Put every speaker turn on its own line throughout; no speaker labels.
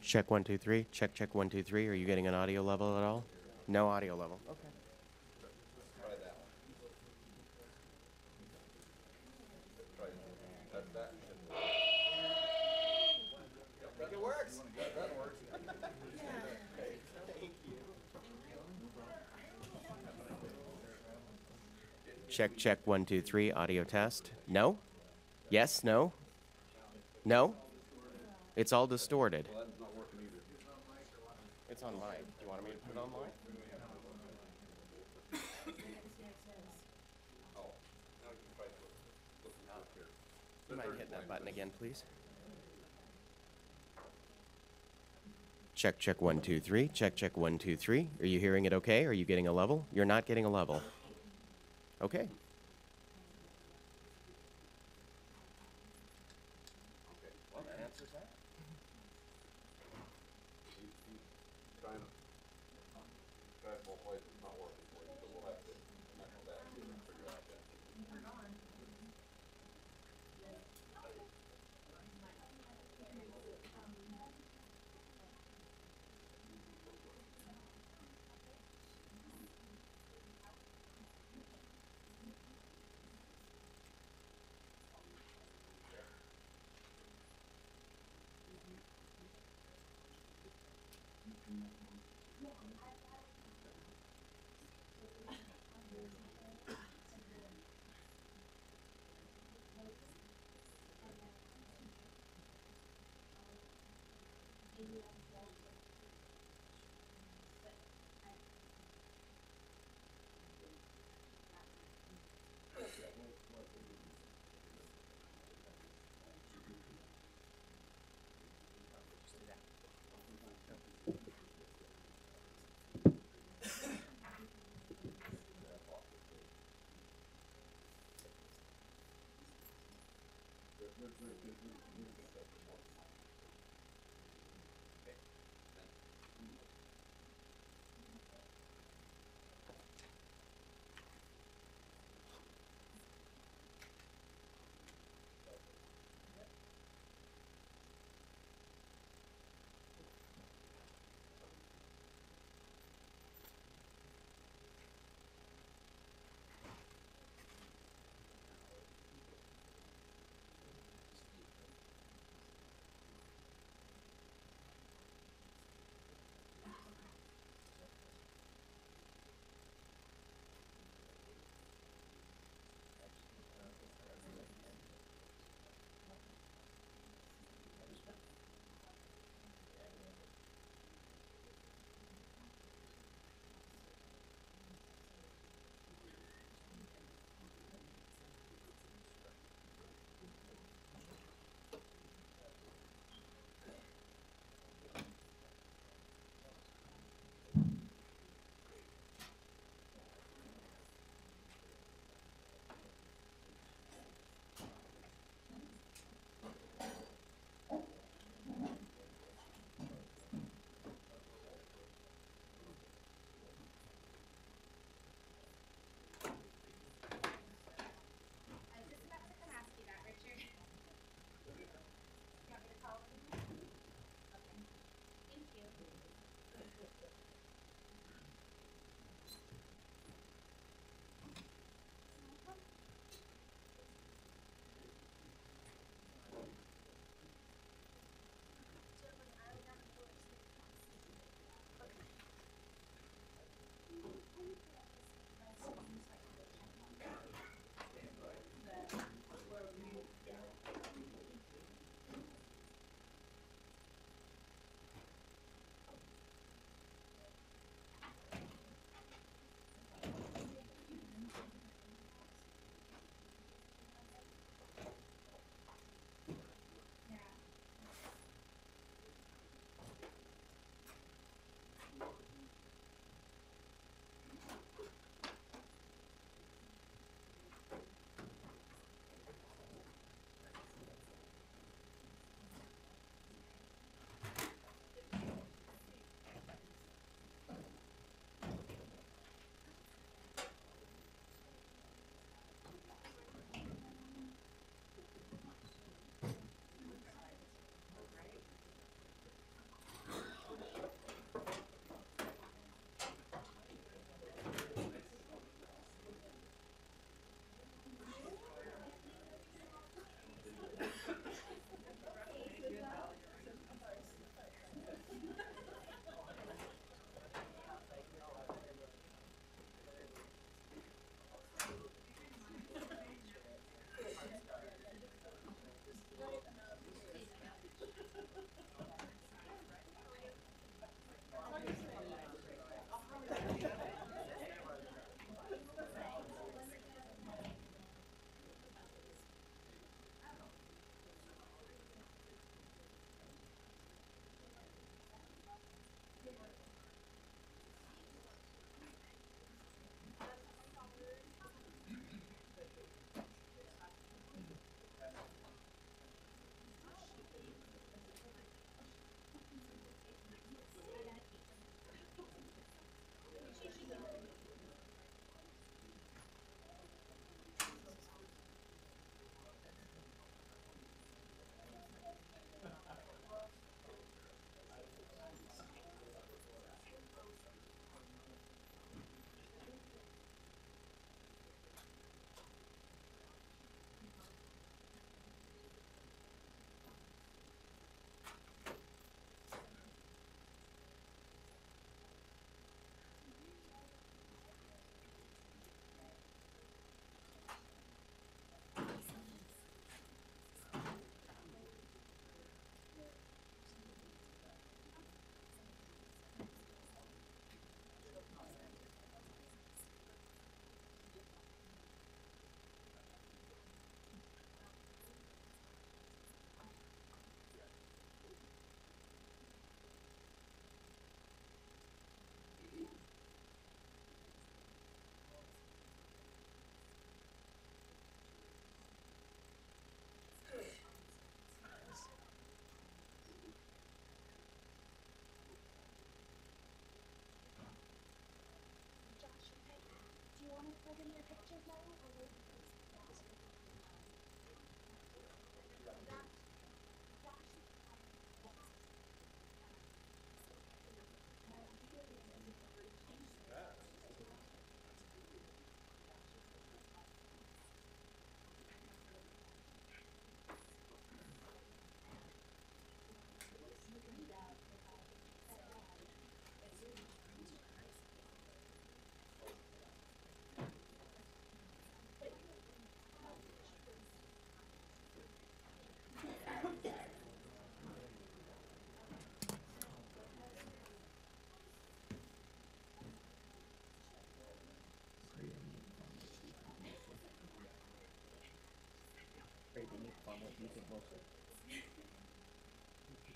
Check 1 2 3. Check check 1 2 3. Are you getting an audio level at all? No audio level. Okay.
Try that one. Try that. I think it works. That works. Thank you.
Check check 1 2 3. Audio test. No? Yes? No? No? It's all distorted.
Well, that's not working either.
It's on mine. Do you want me to put it on mine?
Oh, now you can try to listen to it here.
You mind hitting that button again, please? Check check 1 2 3. Check check 1 2 3. Are you hearing it okay? Are you getting a level? You're not getting a level. Okay.
Okay, well, that answers that. Trying to try it both ways, it's not working for you, so we'll have to knuckle that and figure out that.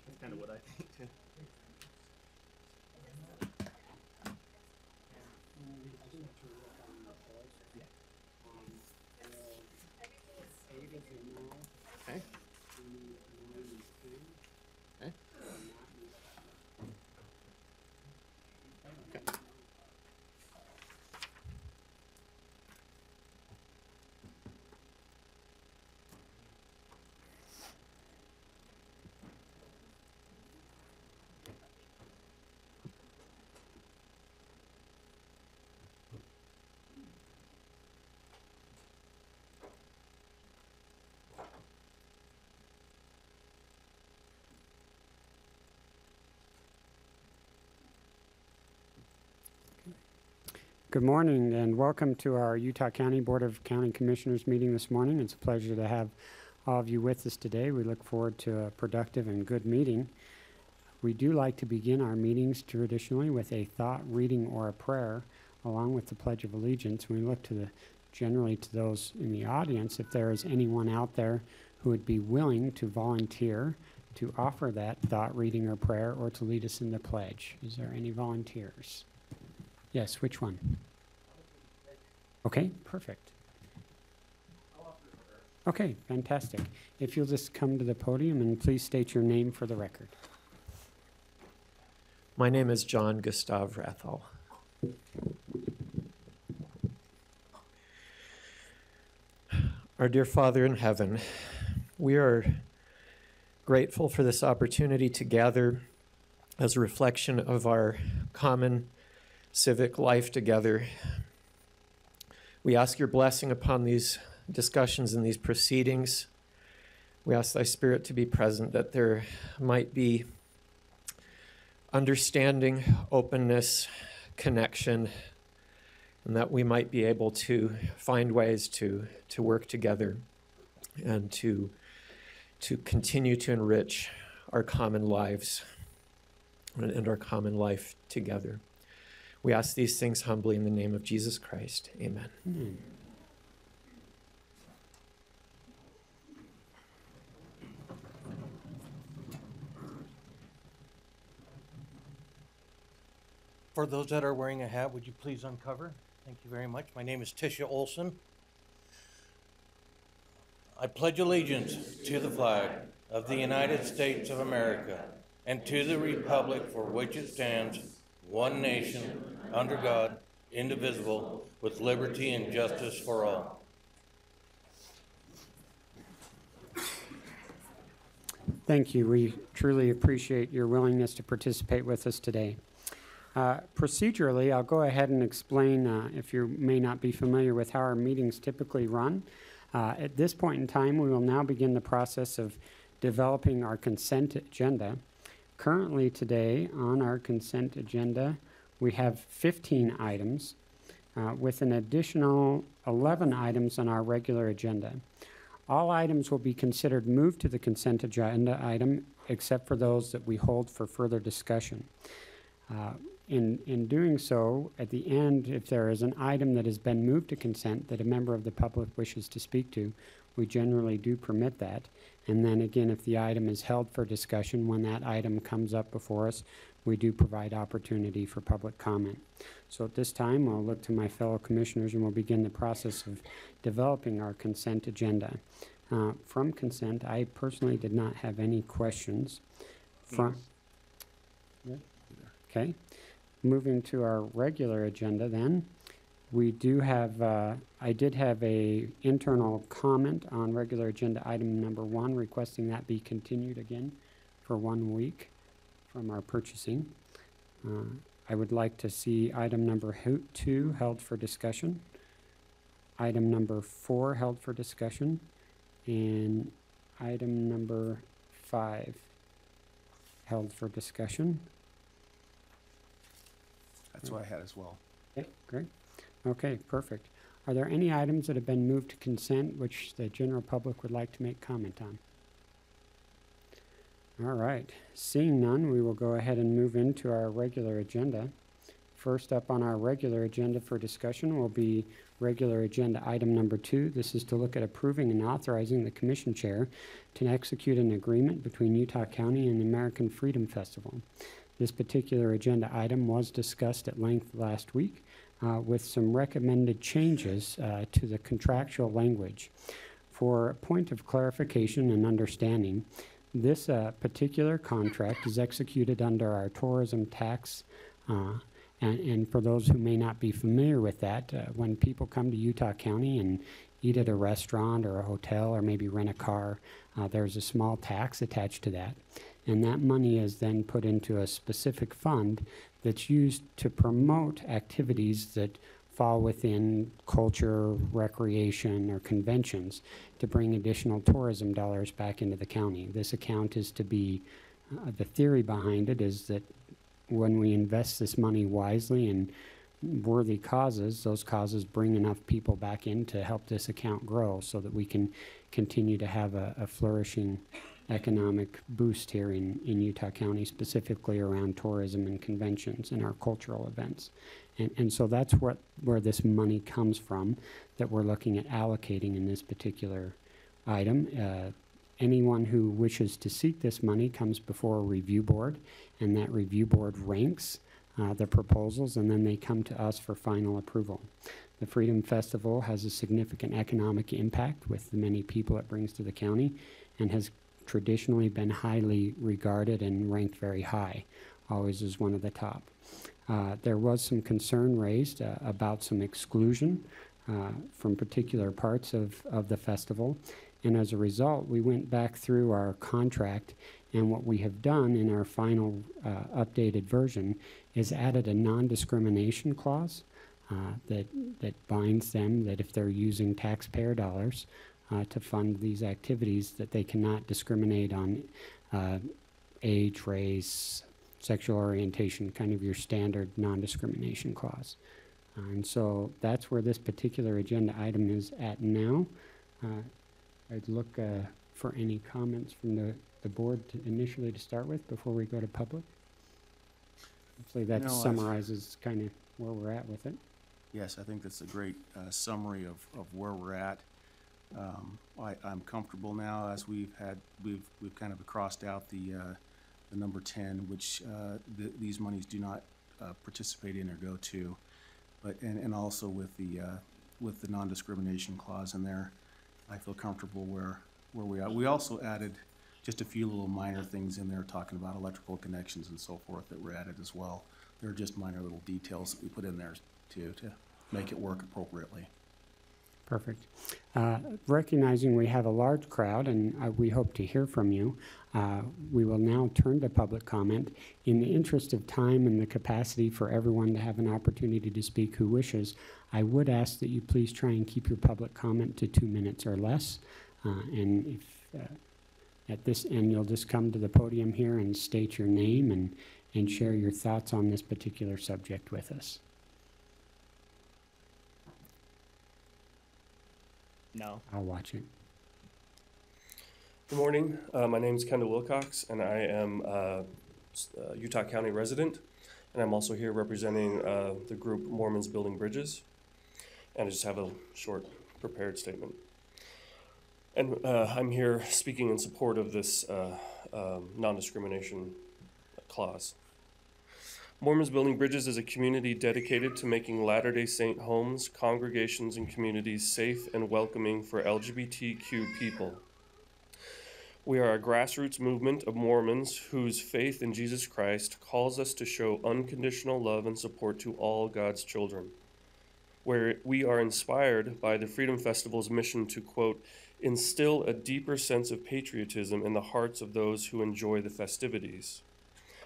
That's kind of what I think too. Okay. Okay. Okay.
Good morning and welcome to our Utah County Board of County Commissioners meeting this morning. It's a pleasure to have all of you with us today. We look forward to a productive and good meeting. We do like to begin our meetings traditionally with a thought, reading, or a prayer, along with the Pledge of Allegiance. We look to generally to those in the audience, if there is anyone out there who would be willing to volunteer to offer that thought, reading, or prayer, or to lead us in the pledge. Is there any volunteers? Yes, which one? Okay, perfect. Okay, fantastic. If you'll just come to the podium and please state your name for the record.
My name is John Gustav Rathal. Our dear Father in heaven, we are grateful for this opportunity to gather as a reflection of our common civic life together. We ask your blessing upon these discussions and these proceedings. We ask thy Spirit to be present, that there might be understanding, openness, connection, and that we might be able to find ways to work together and to continue to enrich our common lives and our common life together. We ask these things humbly in the name of Jesus Christ. Amen.
Amen.
For those that are wearing a hat, would you please uncover? Thank you very much. My name is Tisha Olson. I pledge allegiance to the flag of the United States of America and to the republic for which it stands, one nation, under God, indivisible, with liberty and justice for all.
Thank you. We truly appreciate your willingness to participate with us today. Procedurally, I'll go ahead and explain, if you may not be familiar with how our meetings typically run. At this point in time, we will now begin the process of developing our consent agenda. Currently today on our consent agenda, we have 15 items with an additional 11 items on our regular agenda. All items will be considered moved to the consent agenda item except for those that we hold for further discussion. In doing so, at the end, if there is an item that has been moved to consent that a member of the public wishes to speak to, we generally do permit that. And then again, if the item is held for discussion, when that item comes up before us, we do provide opportunity for public comment. So at this time, I'll look to my fellow commissioners and we'll begin the process of developing our consent agenda. From consent, I personally did not have any questions. Okay. Moving to our regular agenda then, We do have, I did have a internal comment on regular agenda item number 1, requesting that be continued again for 1 week from our purchasing. I would like to see item number 2 held for discussion, item number 4 held for discussion, and item number 5 held for discussion.
That's what I had as well.
Okay, great. Okay, perfect. Are there any items that have been moved to consent which the general public would like to make comment on? All right, seeing none, we will go ahead and move into our regular agenda. First up on our regular agenda for discussion will be regular agenda item number 2. This is to look at approving and authorizing the commission chair to execute an agreement between Utah County and the American Freedom Festival. This particular agenda item was discussed at length last week with some recommended changes to the contractual language. For a point of clarification and understanding, this particular contract is executed under our tourism tax. And for those who may not be familiar with that, when people come to Utah County and eat at a restaurant or a hotel or maybe rent a car, there's a small tax attached to that. And that money is then put into a specific fund that's used to promote activities that fall within culture, recreation, or conventions to bring additional tourism dollars back into the county. This account is to be, the theory behind it is that when we invest this money wisely in worthy causes, those causes bring enough people back in to help this account grow so that we can continue to have a flourishing economic boost here in Utah County, specifically around tourism and conventions and our cultural events. And so that's where this money comes from that we're looking at allocating in this particular item. Anyone who wishes to seek this money comes before a review board, and that review board ranks the proposals, and then they come to us for final approval. The Freedom Festival has a significant economic impact with the many people it brings to the county and has traditionally been highly regarded and ranked very high, always as one of the top. There was some concern raised about some exclusion from particular parts of the festival, and as a result, we went back through our contract, and what we have done in our final updated version is added a non-discrimination clause that binds them that if they're using taxpayer dollars to fund these activities, that they cannot discriminate on age, race, sexual orientation, kind of your standard non-discrimination clause. And so that's where this particular agenda item is at now. I'd look for any comments from the board initially to start with before we go to public. Hopefully that summarizes kind of where we're at with it.
Yes, I think that's a great summary of where we're at. I'm comfortable now as we've kind of crossed out the number 10, which these monies do not participate in or go to, but and also with the non-discrimination clause in there, I feel comfortable where we are. We also added just a few little minor things in there talking about electrical connections and so forth that were added as well. They're just minor little details that we put in there to make it work appropriately.
Perfect. Recognizing we have a large crowd and we hope to hear from you, we will now turn to public comment. In the interest of time and the capacity for everyone to have an opportunity to speak who wishes, I would ask that you please try and keep your public comment to 2 minutes or less. And if at this end you'll just come to the podium here and state your name and share your thoughts on this particular subject with us.
No.
I'll watch it.
Good morning. My name is Kendall Wilcox, and I am a Utah County resident, and I'm also here representing the group Mormons Building Bridges. And I just have a short prepared statement. And I'm here speaking in support of this non-discrimination clause. Mormons Building Bridges is a community dedicated to making Latter-day Saint homes, congregations, and communities safe and welcoming for LGBTQ people. We are a grassroots movement of Mormons whose faith in Jesus Christ calls us to show unconditional love and support to all God's children. where we are inspired by the Freedom Festival's mission to, quote, instill a deeper sense of patriotism in the hearts of those who enjoy the festivities.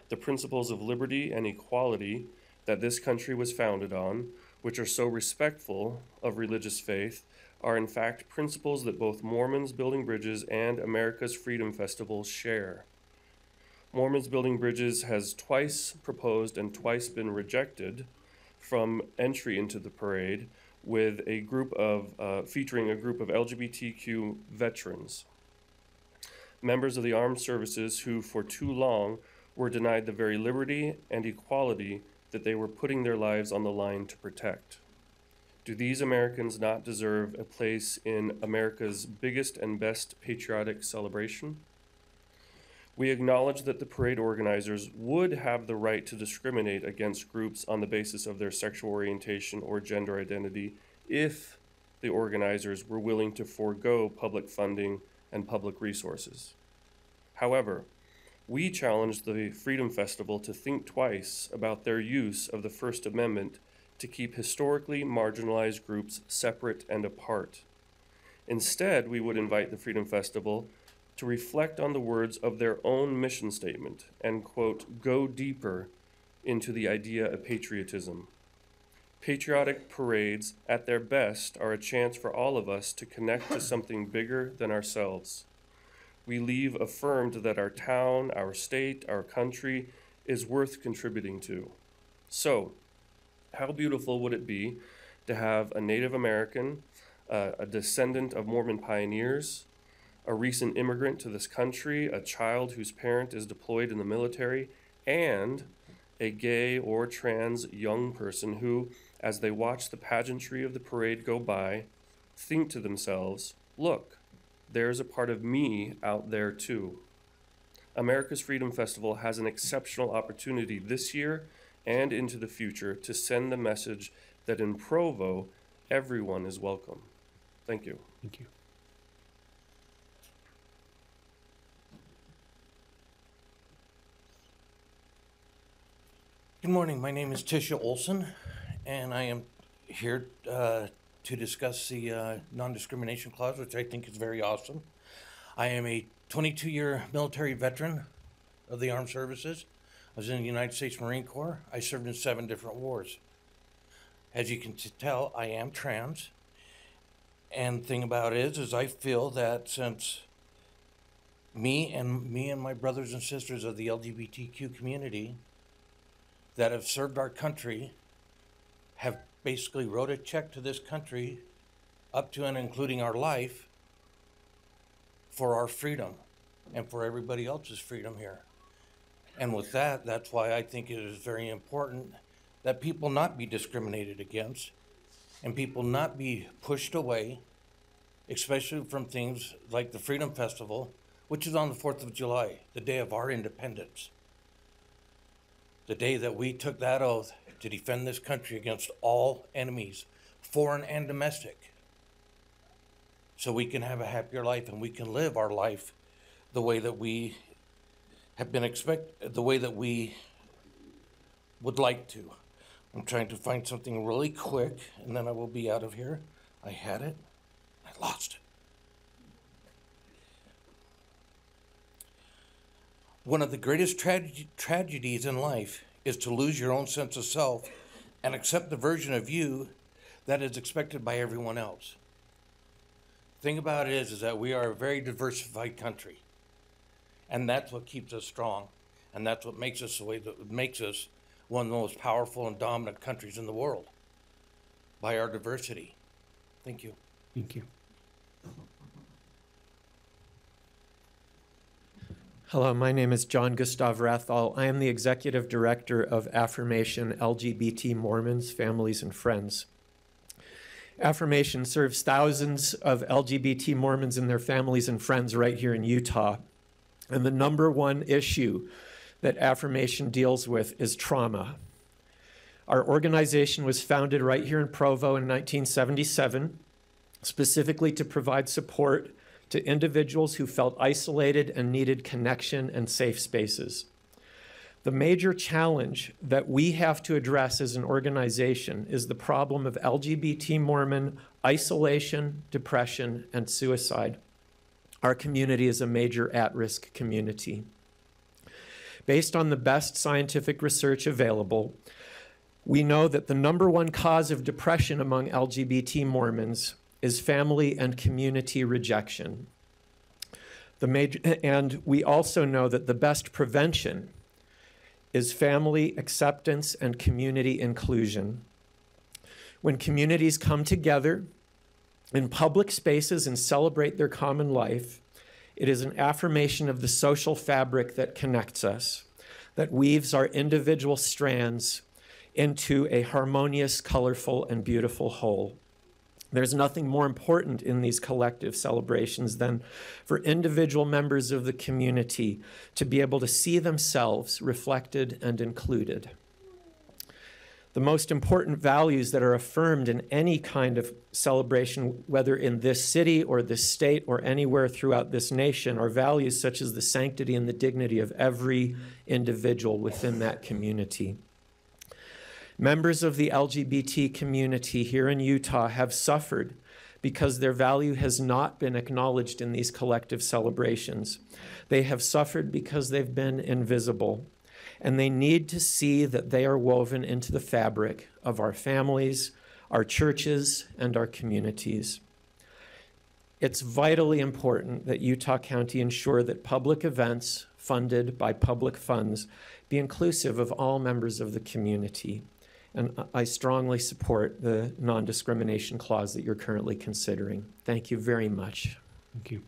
The principles of liberty and equality that this country was founded on, which are so respectful of religious faith, are in fact principles that both Mormons Building Bridges and America's Freedom Festival share. Mormons Building Bridges has twice proposed and twice been rejected from entry into the parade with a group of, featuring a group of LGBTQ veterans, members of the armed services who for too long were denied the very liberty and equality that they were putting their lives on the line to protect. Do these Americans not deserve a place in America's biggest and best patriotic celebration? We acknowledge that the parade organizers would have the right to discriminate against groups on the basis of their sexual orientation or gender identity if the organizers were willing to forego public funding and public resources. However, we challenge the Freedom Festival to think twice about their use of the First Amendment to keep historically marginalized groups separate and apart. Instead, we would invite the Freedom Festival to reflect on the words of their own mission statement and, quote, go deeper into the idea of patriotism. Patriotic parades, at their best, are a chance for all of us to connect to something bigger than ourselves. We leave affirmed that our town, our state, our country is worth contributing to. So, how beautiful would it be to have a Native American, a descendant of Mormon pioneers, a recent immigrant to this country, a child whose parent is deployed in the military, and a gay or trans young person who, as they watch the pageantry of the parade go by, think to themselves, look, there's a part of me out there too. America's Freedom Festival has an exceptional opportunity this year and into the future to send the message that in Provo, everyone is welcome. Thank you.
Thank you.
Good morning. My name is Tisha Olson, and I am here to discuss the non-discrimination clause, which I think is very awesome. I am a 22-year military veteran of the armed services. I was in the United States Marine Corps. I served in 7 different wars. As you can tell, I am trans. And the thing about it is I feel that since me and my brothers and sisters of the LGBTQ community that have served our country have basically wrote a check to this country up to and including our life for our freedom and for everybody else's freedom here. And with that, that's why I think it is very important that people not be discriminated against and people not be pushed away, especially from things like the Freedom Festival, which is on the 4th of July, the day of our independence. The day that we took that oath to defend this country against all enemies, foreign and domestic, so we can have a happier life and we can live our life the way that we have been the way that we would like to. I'm trying to find something really quick and then I will be out of here. I had it, I lost it. One of the greatest tragedies in life is to lose your own sense of self and accept the version of you that is expected by everyone else. The thing about it is that we are a very diversified country. And that's what keeps us strong. And that's what makes us the way that makes us one of the most powerful and dominant countries in the world, by our diversity. Thank you.
Thank you.
Hello, my name is John Gustav Rathall. I am the Executive Director of Affirmation LGBT Mormons, Families, and Friends. Affirmation serves thousands of LGBT Mormons and their families and friends right here in Utah. And the number one issue that Affirmation deals with is trauma. Our organization was founded right here in Provo in 1977, specifically to provide support to individuals who felt isolated and needed connection and safe spaces. The major challenge that we have to address as an organization is the problem of LGBT Mormon isolation, depression, and suicide. Our community is a major at-risk community. Based on the best scientific research available, we know that the number one cause of depression among LGBT Mormons is family and community rejection. And we also know that the best prevention is family acceptance and community inclusion. When communities come together in public spaces and celebrate their common life, it is an affirmation of the social fabric that connects us, that weaves our individual strands into a harmonious, colorful, and beautiful whole. There's nothing more important in these collective celebrations than for individual members of the community to be able to see themselves reflected and included. The most important values that are affirmed in any kind of celebration, whether in this city or this state or anywhere throughout this nation, are values such as the sanctity and the dignity of every individual within that community. Members of the LGBT community here in Utah have suffered because their value has not been acknowledged in these collective celebrations. They have suffered because they've been invisible, and they need to see that they are woven into the fabric of our families, our churches, and our communities. It's vitally important that Utah County ensure that public events funded by public funds be inclusive of all members of the community. And I strongly support the non-discrimination clause that you're currently considering. Thank you very much.
Thank you.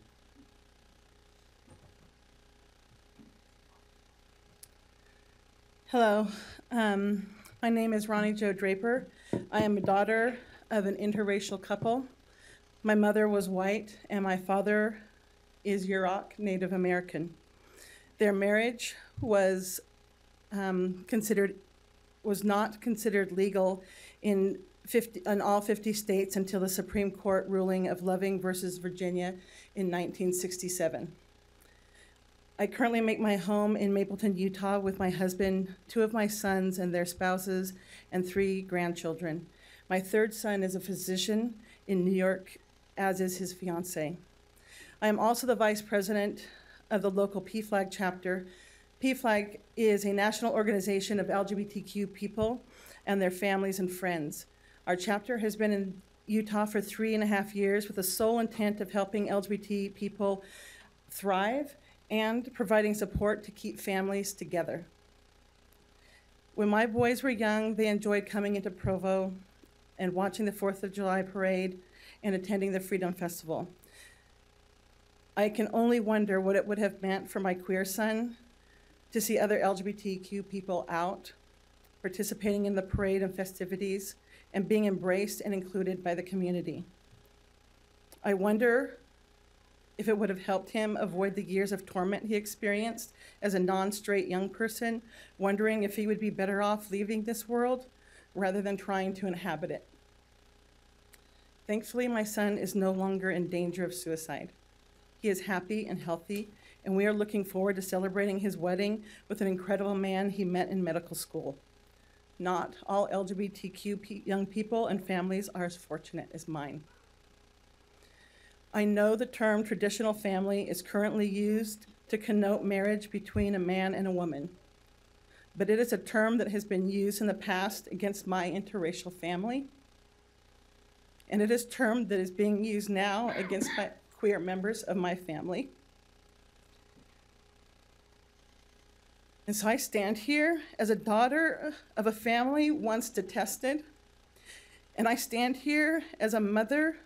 Hello, my name is Ronnie Jo Draper. I am a daughter of an interracial couple. My mother was white and my father is Yurok, Native American. Their marriage was not considered legal in all 50 states until the Supreme Court ruling of Loving versus Virginia in 1967. I currently make my home in Mapleton, Utah with my husband, 2 of my sons and their spouses, and 3 grandchildren. My 3rd son is a physician in New York, as is his fiance. I am also the vice president of the local PFLAG chapter. PFLAG is a national organization of LGBTQ people and their families and friends. Our chapter has been in Utah for 3.5 years with the sole intent of helping LGBT people thrive and providing support to keep families together. When my boys were young, they enjoyed coming into Provo and watching the 4th of July parade and attending the Freedom Festival. I can only wonder what it would have meant for my queer son to see other LGBTQ people out, participating in the parade and festivities, and being embraced and included by the community. I wonder if it would have helped him avoid the years of torment he experienced as a non-straight young person, wondering if he would be better off leaving this world rather than trying to inhabit it. Thankfully, my son is no longer in danger of suicide. He is happy and healthy, and we are looking forward to celebrating his wedding with an incredible man he met in medical school. Not all LGBTQ young people and families are as fortunate as mine. I know the term traditional family is currently used to connote marriage between a man and a woman, but it is a term that has been used in the past against my interracial family, and it is a term that is being used now against my queer members of my family. And so I stand here as a daughter of a family once detested, and I stand here as a mother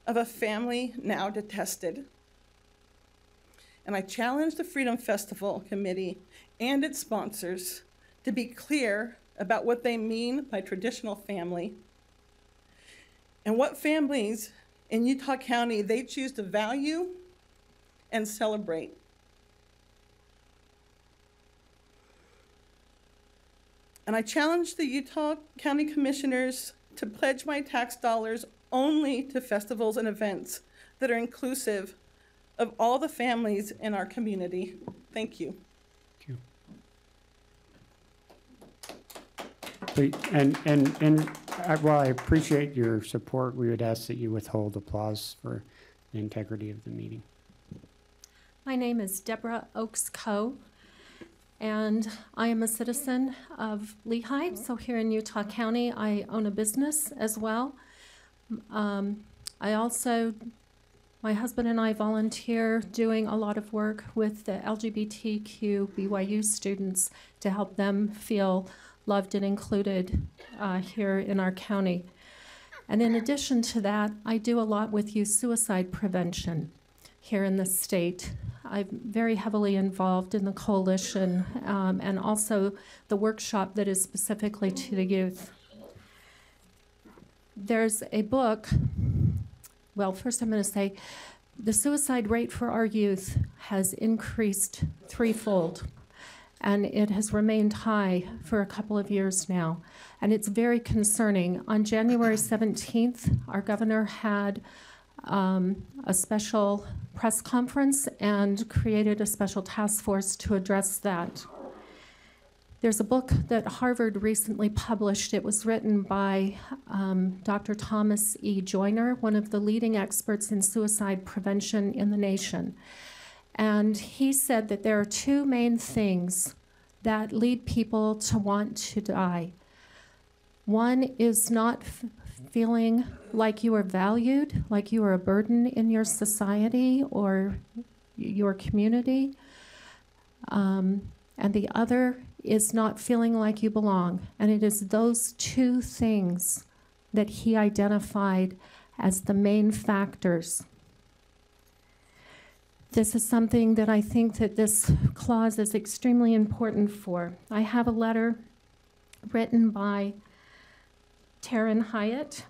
of a family now detested. And I challenge the Freedom Festival Committee and its sponsors to be clear about what they mean by traditional family and what families in Utah County they choose to value and celebrate. And I challenge the Utah County Commissioners to pledge my tax dollars only to festivals and events that are inclusive of all the families in our community. Thank you.
Thank you. While I appreciate your support, we would ask that you withhold applause for the integrity of the meeting.
My name is Deborah Oaks Coe, and I am a citizen of Lehigh. So here in Utah County, I own a business as well. My husband and I volunteer doing a lot of work with the LGBTQ BYU students to help them feel loved and included here in our county. And in addition to that, I do a lot with youth suicide prevention here in the state. I'm very heavily involved in the coalition and also the workshop that is specifically to the youth. There's a book. Well, first I'm going to say the suicide rate for our youth has increased threefold, and it has remained high for a couple of years now, and it's very concerning. On January 17th, our governor had a special press conference and created a special task force to address that. There's a book that Harvard recently published. It was written by Dr. Thomas E. Joyner, one of the leading experts in suicide prevention in the nation. And he said that there are two main things that lead people to want to die. One is not feeling like you are valued, like you are a burden in your society or your community. And the other is not feeling like you belong. And it is those two things that he identified as the main factors. This is something that I think that this clause is extremely important for. I have a letter written by Taryn Hyatt.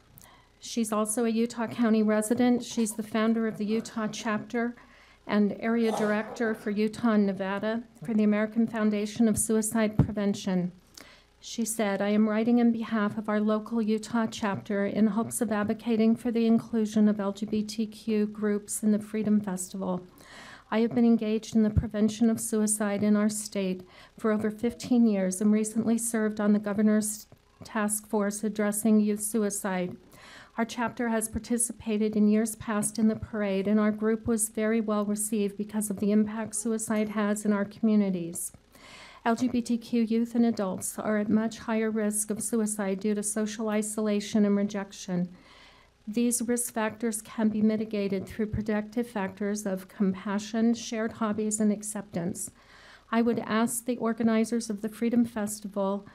She's also a Utah County resident. She's the founder of the Utah chapter and area director for Utah and Nevada for the American Foundation of Suicide Prevention. She said, I am writing in behalf of our local Utah chapter in hopes of advocating for the inclusion of LGBTQ groups in the Freedom Festival. I have been engaged in the prevention of suicide in our state for over 15 years and recently served on the governor's task force addressing youth suicide. Our chapter has participated in years past in the parade, and our group was very well received because of the impact suicide has in our communities. LGBTQ youth and adults are at much higher risk of suicide due to social isolation and rejection. These risk factors can be mitigated through protective factors of compassion, shared hobbies, and acceptance. I would ask the organizers of the Freedom Festival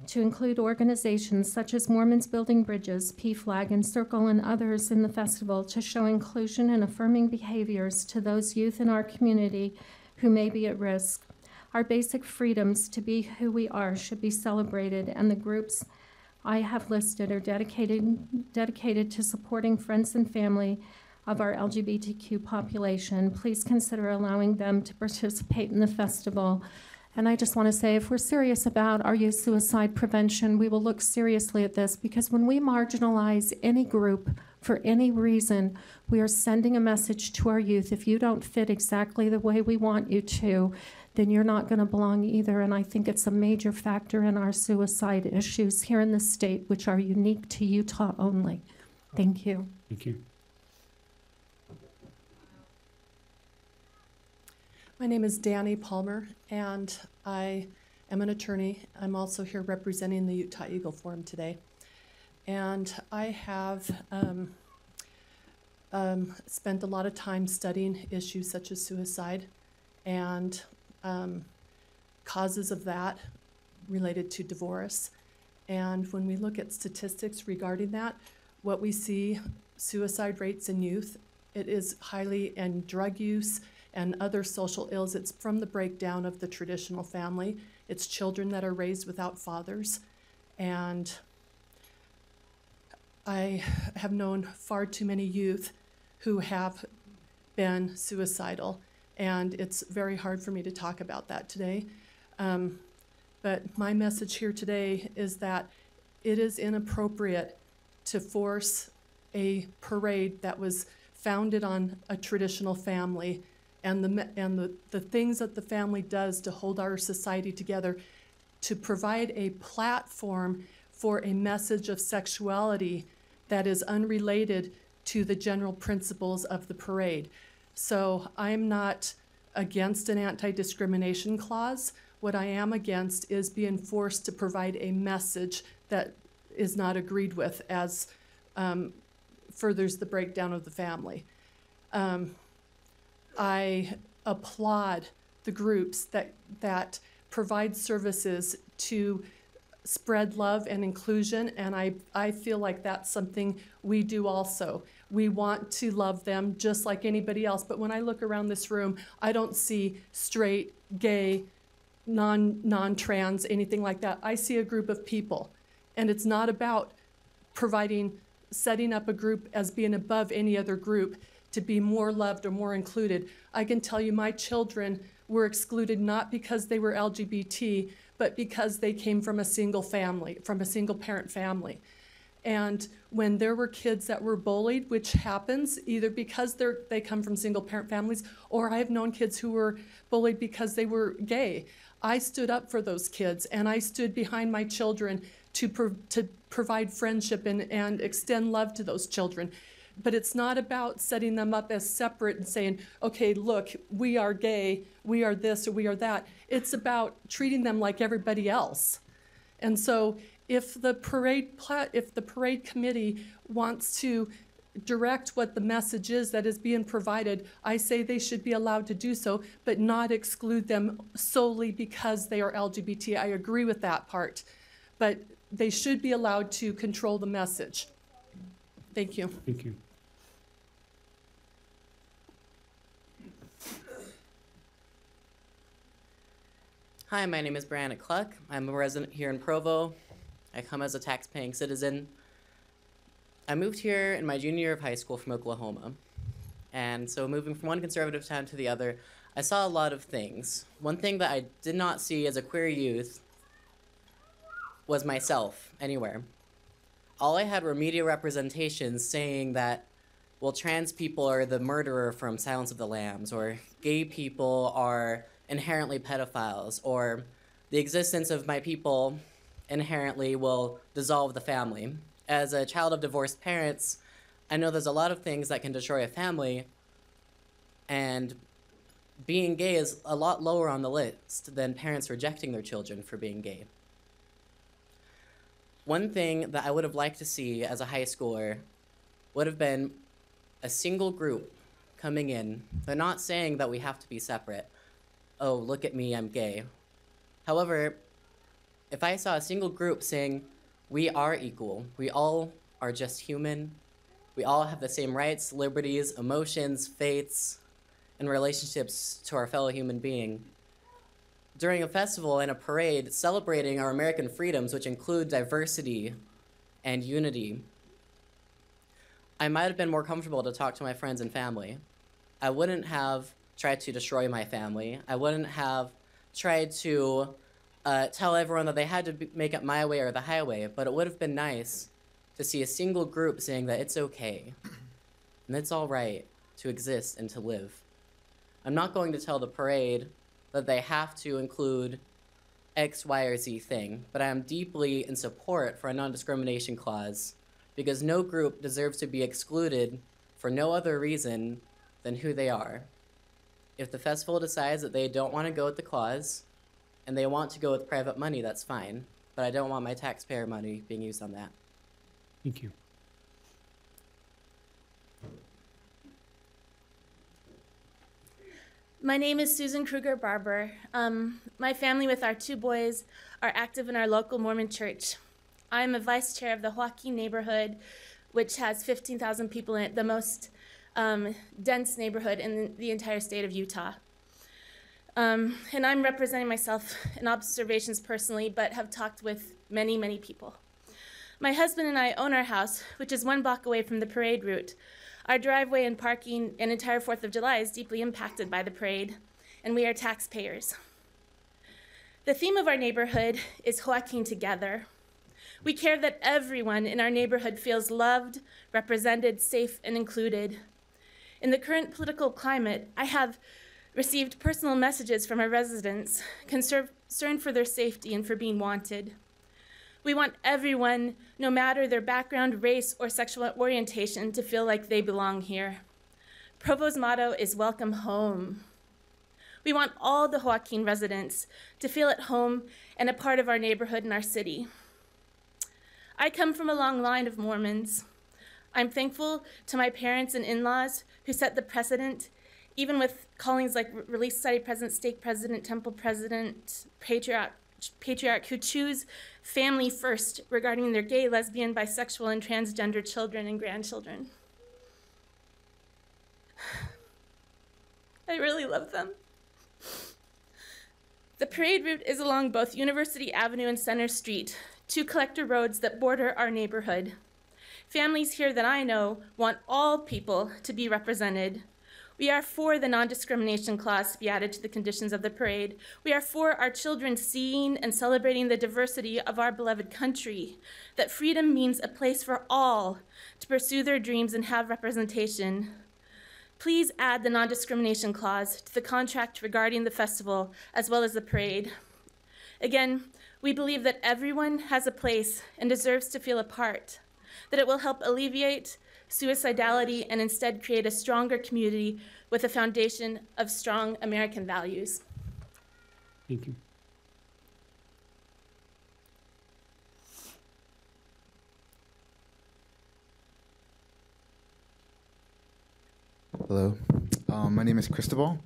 to include organizations such as Mormons Building Bridges, PFLAG, and Circle, and others in the festival to show inclusion and affirming behaviors to those youth in our community who may be at risk. Our basic freedoms to be who we are should be celebrated, and the groups I have listed are dedicated to supporting friends and family of our LGBTQ population. Please consider allowing them to participate in the festival. And I just want to say, if we're serious about our youth suicide prevention, we will look seriously at this, because when we marginalize any group for any reason, we are sending a message to our youth. If you don't fit exactly the way we want you to, then you're not going to belong either. And I think it's a major factor in our suicide issues here in the state, which are unique to Utah only. Thank you.
Thank you.
My name is Danny Palmer, and I am an attorney. I'm also here representing the Utah Eagle Forum today. And I have spent a lot of time studying issues such as suicide and causes of that related to divorce. And when we look at statistics regarding that, what we see, suicide rates in youth, it is highly in drug use and other social ills. It's from the breakdown of the traditional family. It's children that are raised without fathers. And I have known far too many youth who have been suicidal, and it's very hard for me to talk about that today. But my message here today is that it is inappropriate to force a parade that was founded on a traditional family and the things that the family does to hold our society together. to provide a platform for a message of sexuality that is unrelated to the general principles of the parade. So I'm not against an anti-discrimination clause. What I am against is being forced to provide a message that is not agreed with as furthers the breakdown of the family. I applaud the groups that provide services to spread love and inclusion, and I feel like that's something we do also. We want to love them just like anybody else, but when I look around this room, I don't see straight, gay, non-trans, anything like that. I see a group of people, and it's not about setting up a group as being above any other group to be more loved or more included. I can tell you my children were excluded not because they were LGBT, but because they came from a single family, from a single parent family. And when there were kids that were bullied, which happens either because they come from single parent families, or I've known kids who were bullied because they were gay, I stood up for those kids, and I stood behind my children to provide friendship and extend love to those children. But it's not about setting them up as separate and saying, okay, look, we are gay, we are this, or we are that. It's about treating them like everybody else. And so if the parade committee wants to direct what the message is that is being provided, I say they should be allowed to do so, but not exclude them solely because they are LGBT. I agree with that part, but they should be allowed to control the message. Thank you.
Thank you.
Hi, my name is Brianna Cluck. I'm a resident here in Provo. I come as a tax-paying citizen. I moved here in my junior year of high school from Oklahoma. And so moving from one conservative town to the other, I saw a lot of things. One thing that I did not see as a queer youth was myself anywhere. All I had were media representations saying that, well, trans people are the murderer from Silence of the Lambs, or gay people are inherently pedophiles, or the existence of my people inherently will dissolve the family. As a child of divorced parents, I know there's a lot of things that can destroy a family, and being gay is a lot lower on the list than parents rejecting their children for being gay. One thing that I would have liked to see as a high schooler would have been a single group coming in. They're not saying that we have to be separate. Oh, look at me, I'm gay. However, if I saw a single group saying, we are equal, we all are just human, we all have the same rights, liberties, emotions, faiths, and relationships to our fellow human being. During a festival and a parade celebrating our American freedoms, which include diversity and unity, I might have been more comfortable to talk to my friends and family. I wouldn't have tried to destroy my family. I wouldn't have tried to tell everyone that they had to make it my way or the highway, but it would have been nice to see a single group saying that it's okay and it's all right to exist and to live. I'm not going to tell the parade that they have to include X, Y, or Z thing, but I am deeply in support for a non-discrimination clause because no group deserves to be excluded for no other reason than who they are. If the festival decides that they don't want to go with the clause and they want to go with private money, that's fine, but I don't want my taxpayer money being used on that.
Thank you.
My name is Susan Kruger Barber. My family with our 2 boys are active in our local Mormon church. I am a vice chair of the Joaquin neighborhood, which has 15,000 people in it, the most dense neighborhood in the entire state of Utah. And I'm representing myself in observations personally, but have talked with many, many people. My husband and I own our house, which is 1 block away from the parade route. Our driveway and parking and entire 4th of July is deeply impacted by the parade, and we are taxpayers. The theme of our neighborhood is Joaquin Together. We care that everyone in our neighborhood feels loved, represented, safe, and included. In the current political climate, I have received personal messages from our residents concerned for their safety and for being wanted. We want everyone, no matter their background, race, or sexual orientation, to feel like they belong here. Provo's motto is welcome home. We want all the Joaquin residents to feel at home and a part of our neighborhood and our city. I come from a long line of Mormons. I'm thankful to my parents and in-laws who set the precedent, even with callings like Relief Society President, Stake President, Temple President, Patriarch, who choose family first regarding their gay, lesbian, bisexual, and transgender children and grandchildren. I really love them. The parade route is along both University Avenue and Center Street, two collector roads that border our neighborhood. Families here that I know want all people to be represented. We are for the non-discrimination clause to be added to the conditions of the parade. We are for our children seeing and celebrating the diversity of our beloved country, that freedom means a place for all to pursue their dreams and have representation. Please add the non-discrimination clause to the contract regarding the festival as well as the parade. Again, we believe that everyone has a place and deserves to feel a part, that it will help alleviate suicidality and instead create a stronger community with a foundation of strong American values.
Thank you.
Hello, my name is Cristobal.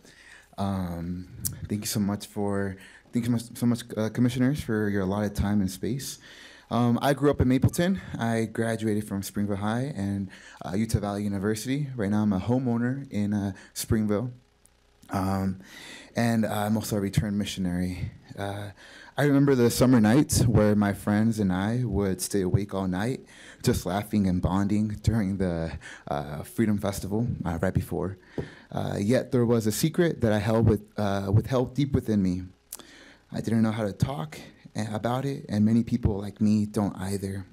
Thank you so much, commissioners, for your allotted time and space. I grew up in Mapleton. I graduated from Springville High and Utah Valley University. Right now I'm a homeowner in Springville. And I'm also a returned missionary. I remember the summer nights where my friends and I would stay awake all night, just laughing and bonding during the Freedom Festival right before. Yet there was a secret that I held withheld deep within me. I didn't know how to talk about it, and many people like me don't either.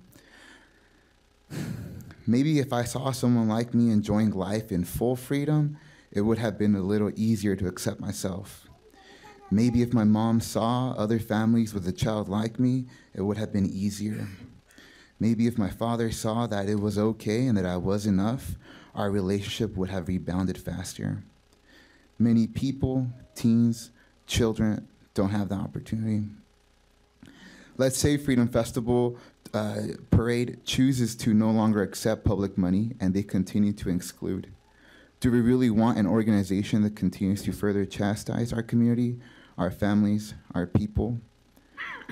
Maybe if I saw someone like me enjoying life in full freedom, it would have been a little easier to accept myself. Maybe if my mom saw other families with a child like me, it would have been easier. Maybe if my father saw that it was okay and that I was enough, our relationship would have rebounded faster. Many people, teens, children, don't have the opportunity. Let's say Freedom Festival Parade chooses to no longer accept public money and they continue to exclude. Do we really want an organization that continues to further chastise our community, our families, our people?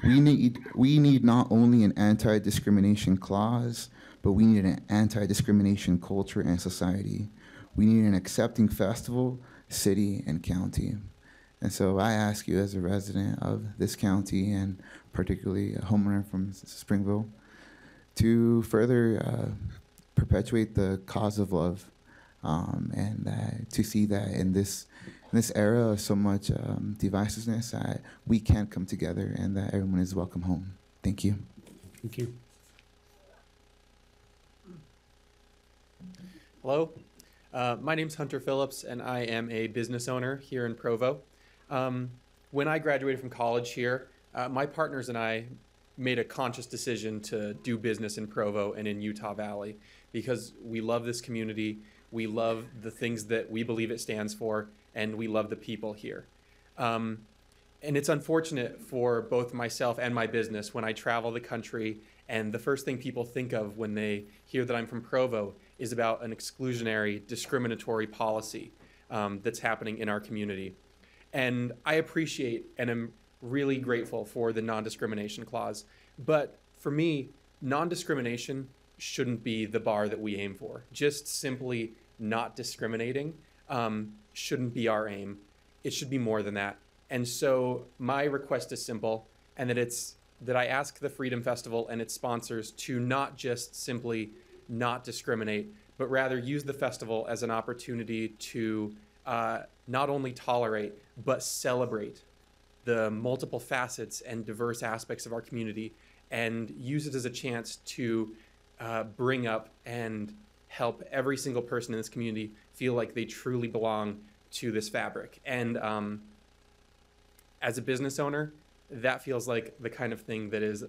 We need not only an anti-discrimination clause, but we need an anti-discrimination culture and society. We need an accepting festival, city, and county. And so I ask you as a resident of this county, and particularly a homeowner from Springville, to further perpetuate the cause of love, and to see that in this era of so much divisiveness, we can come together and that everyone is welcome home. Thank you.
Thank you.
Hello, my name's Hunter Phillips, and I am a business owner here in Provo. When I graduated from college here, my partners and I made a conscious decision to do business in Provo and in Utah Valley because we love this community, we love the things that we believe it stands for, and we love the people here. And it's unfortunate for both myself and my business when I travel the country and the first thing people think of when they hear that I'm from Provo is about an exclusionary, discriminatory policy that's happening in our community. And I appreciate and am really grateful for the non-discrimination clause. But for me, non-discrimination shouldn't be the bar that we aim for. Just simply not discriminating shouldn't be our aim. It should be more than that. And so my request is simple, and that I ask the Freedom Festival and its sponsors to not just simply not discriminate, but rather use the festival as an opportunity to not only tolerate, but celebrate the multiple facets and diverse aspects of our community, and use it as a chance to bring up and help every single person in this community feel like they truly belong to this fabric. And as a business owner, that feels like the kind of thing that is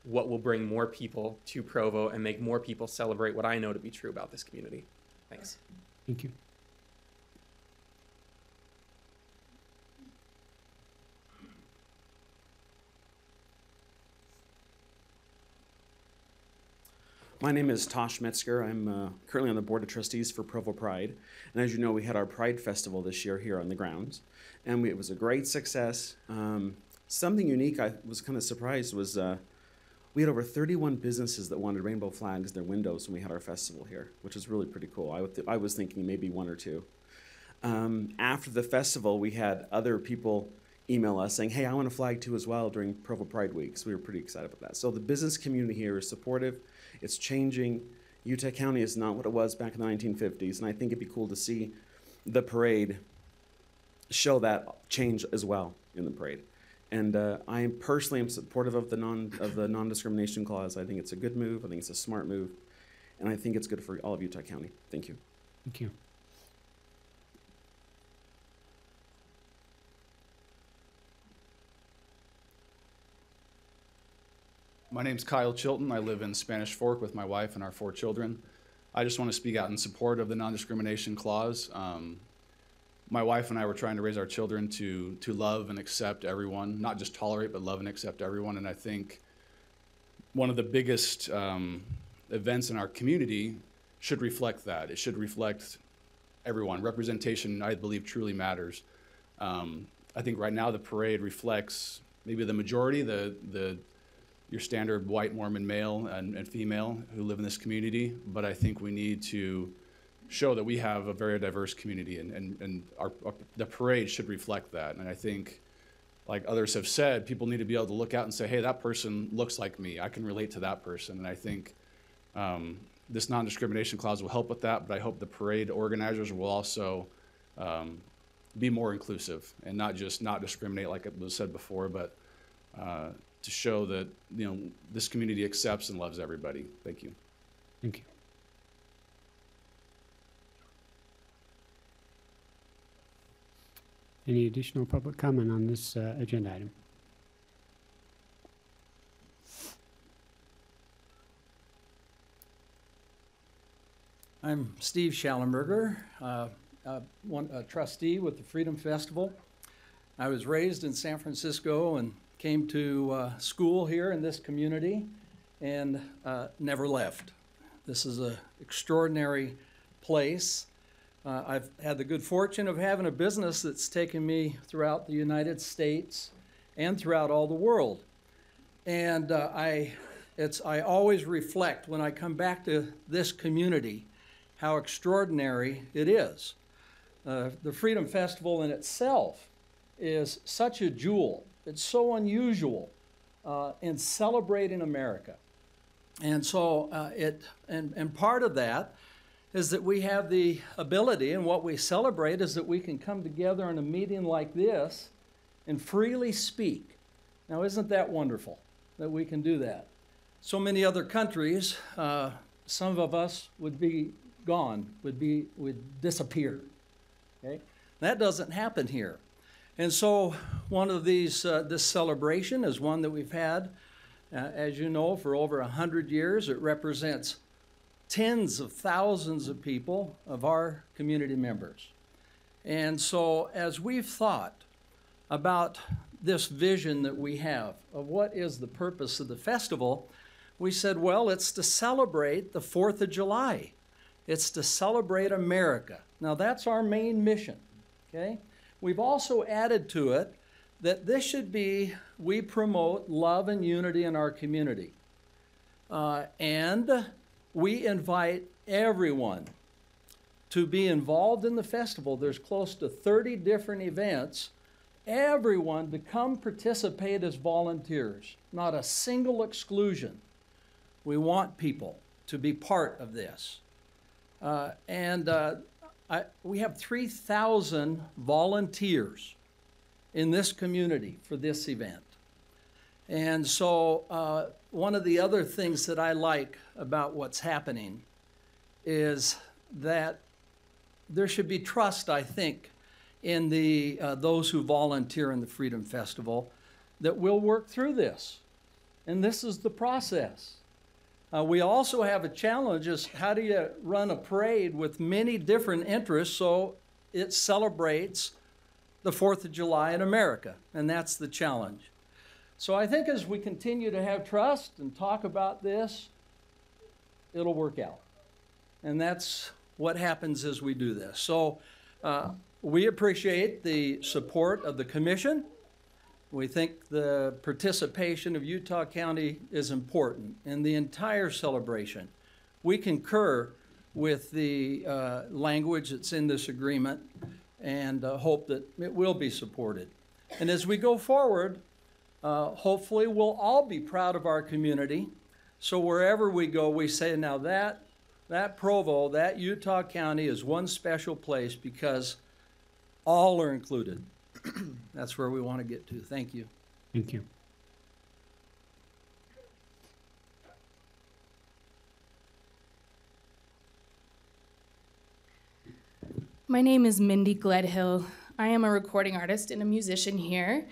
what will bring more people to Provo and make more people celebrate what I know to be true about this community. Thanks.
Thank you.
My name is Tosh Metzger. I'm currently on the Board of Trustees for Provo Pride. And as you know, we had our Pride Festival this year here on the grounds. And it was a great success. Something unique I was kind of surprised was we had over 31 businesses that wanted rainbow flags in their windows when we had our festival here, which is really pretty cool. I was thinking maybe one or two. After the festival, we had other people email us saying, hey, I want a flag too as well during Provo Pride Week. So we were pretty excited about that. So the business community here is supportive. It's changing. Utah County is not what it was back in the 1950s, and I think it'd be cool to see the parade show that change as well in the parade. And I personally am supportive of the non-discrimination clause. I think it's a good move. I think it's a smart move, and I think it's good for all of Utah County. Thank you.
Thank you.
My name's Kyle Chilton. I live in Spanish Fork with my wife and our 4 children. I just want to speak out in support of the non-discrimination clause. My wife and I were trying to raise our children to love and accept everyone, not just tolerate, but love and accept everyone. And I think one of the biggest events in our community should reflect that. It should reflect everyone. Representation, I believe, truly matters. I think right now the parade reflects maybe the majority, your standard white Mormon male and female who live in this community, but I think we need to show that we have a very diverse community, and the parade should reflect that. And I think, like others have said, people need to be able to look out and say, hey, that person looks like me. I can relate to that person. And I think this non-discrimination clause will help with that, but I hope the parade organizers will also be more inclusive and not just not discriminate like it was said before, but to show that, you know, this community accepts and loves everybody. Thank you.
Thank you. Any additional public comment on this agenda item?
I'm Steve Schallenberger, a trustee with the Freedom Festival. I was raised in San Francisco and came to school here in this community and never left. This is an extraordinary place. I've had the good fortune of having a business that's taken me throughout the United States and throughout all the world. And I always reflect when I come back to this community how extraordinary it is. The Freedom Festival in itself is such a jewel. It's so unusual in celebrating America. And so and part of that is that we have the ability, and what we celebrate is that we can come together in a meeting like this and freely speak. Now, isn't that wonderful that we can do that? So many other countries, some of us would be gone, would disappear. Okay? That doesn't happen here. And so one of these, this celebration is one that we've had, as you know, for over 100 years. It represents tens of thousands of people, of our community members. And so as we've thought about this vision that we have of what is the purpose of the festival, we said, well, it's to celebrate the 4th of July. It's to celebrate America. Now, that's our main mission, okay? We've also added to it that this should be, we promote love and unity in our community. And we invite everyone to be involved in the festival. There's close to 30 different events. Everyone to come participate as volunteers, not a single exclusion. We want people to be part of this. We have 3,000 volunteers in this community for this event. And so one of the other things that I like about what's happening is that there should be trust, I think, in those who volunteer in the Freedom Festival, that we'll work through this. And this is the process. We also have a challenge is how do you run a parade with many different interests so it celebrates the 4th of July in America, and that's the challenge. So I think as we continue to have trust and talk about this, it'll work out. And that's what happens as we do this. So we appreciate the support of the commission. We think the participation of Utah County is important in the entire celebration. We concur with the language that's in this agreement and hope that it will be supported. And as we go forward, hopefully we'll all be proud of our community. So wherever we go, we say, now that Provo, that Utah County is one special place because all are included. That's where we want to get to. Thank you.
Thank you.
My name is Mindy Gledhill. I am a recording artist and a musician here.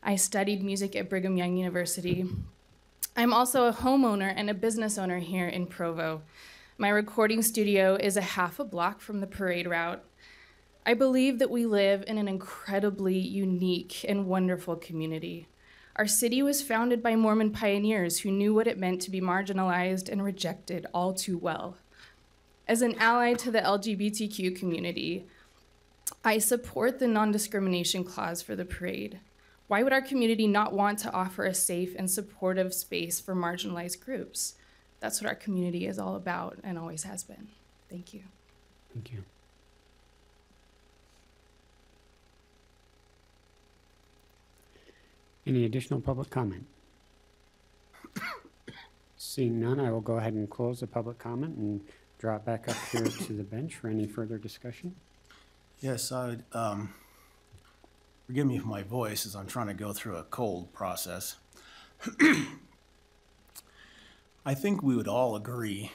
I studied music at Brigham Young University. I'm also a homeowner and a business owner here in Provo. My recording studio is a half a block from the parade route. I believe that we live in an incredibly unique and wonderful community. Our city was founded by Mormon pioneers who knew what it meant to be marginalized and rejected all too well. As an ally to the LGBTQ community, I support the non-discrimination clause for the parade. Why would our community not want to offer a safe and supportive space for marginalized groups? That's what our community is all about and always has been. Thank you.
Thank you. Any additional public comment? Seeing none, I will go ahead and close the public comment and draw it back up here to the bench for any further discussion.
Yes, I would, forgive me for my voice as I'm trying to go through a cold process. I think we would all agree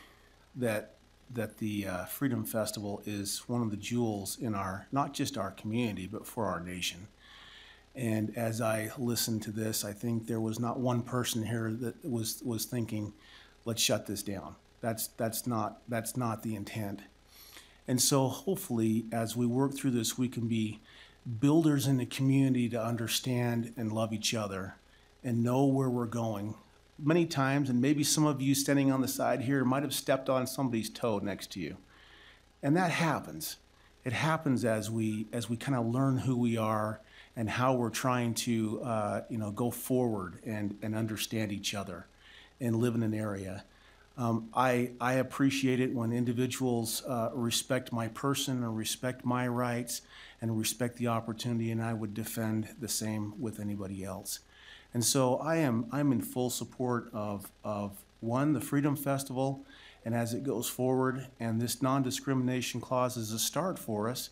that the Freedom Festival is one of the jewels in our, not just our community, but for our nation. And as I listened to this, I think there was not one person here that was thinking, let's shut this down. That's not the intent. And so hopefully, as we work through this, we can be builders in the community to understand and love each other and know where we're going. Many times, and maybe some of you standing on the side here might have stepped on somebody's toe next to you. And that happens. It happens as we kind of learn who we are and how we're trying to go forward and understand each other and live in an area. I appreciate it when individuals respect my person or respect my rights and respect the opportunity, and I would defend the same with anybody else. And so I'm in full support of one, the Freedom Festival, and as it goes forward, and this non-discrimination clause is a start for us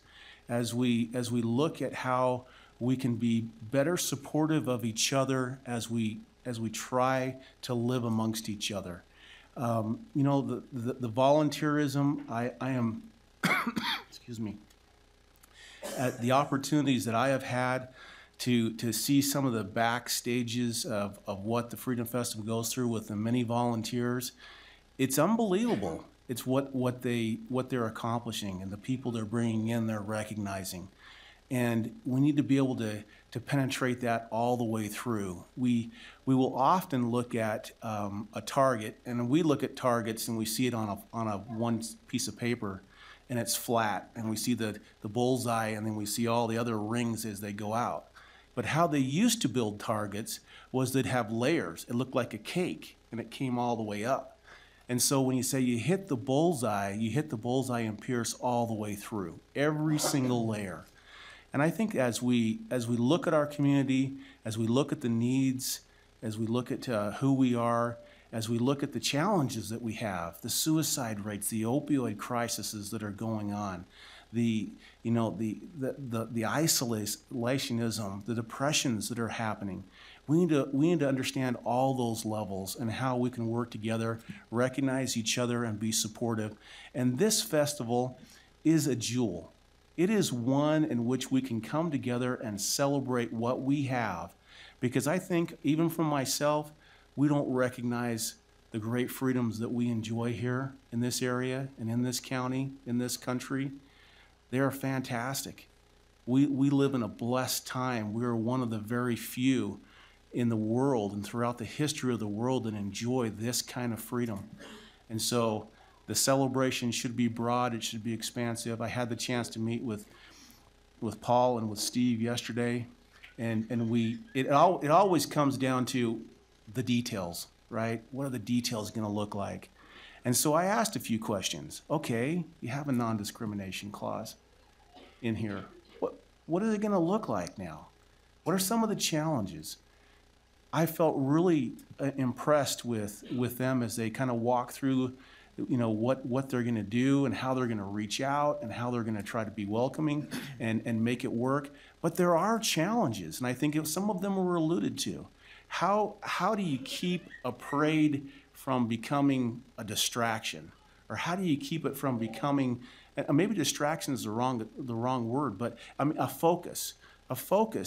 as we look at how we can be better supportive of each other as we try to live amongst each other. The volunteerism, I am, excuse me, at the opportunities that I have had to see some of the back stages of what the Freedom Festival goes through with the many volunteers, it's unbelievable. It's what they're accomplishing and the people they're bringing in, they're recognizing. And we need to be able to penetrate that all the way through. We will often look at a target, and we look at targets and we see it on a one piece of paper, and it's flat, and we see the bullseye, and then we see all the other rings as they go out. But how they used to build targets was they'd have layers. It looked like a cake, and it came all the way up. And so when you say you hit the bullseye and pierce all the way through, every single layer. And I think as we look at our community, as we look at the needs, as we look at who we are, as we look at the challenges that we have, the suicide rates, the opioid crises that are going on, the isolationism, the depressions that are happening, we need to understand all those levels and how we can work together, recognize each other, and be supportive. And this festival is a jewel. It is one in which we can come together and celebrate what we have. Because I think, even for myself, we don't recognize the great freedoms that we enjoy here in this area and in this county, in this country. They are fantastic. We live in a blessed time. We are one of the very few in the world and throughout the history of the world that enjoy this kind of freedom. And so the celebration should be broad, it should be expansive. I had the chance to meet with Paul and with Steve yesterday, and it always comes down to the details, right? What are the details going to look like? And so I asked a few questions. Okay, you have a non-discrimination clause in here. What is it going to look like now? What are some of the challenges? I felt really impressed with them as they kind of walk through, what they're going to do and how they're going to reach out and how they're going to try to be welcoming and make it work. But there are challenges, and I think some of them were alluded to. How do you keep a parade from becoming a distraction? Or how do you keep it from becoming, maybe distraction is the wrong word, but I mean, a focus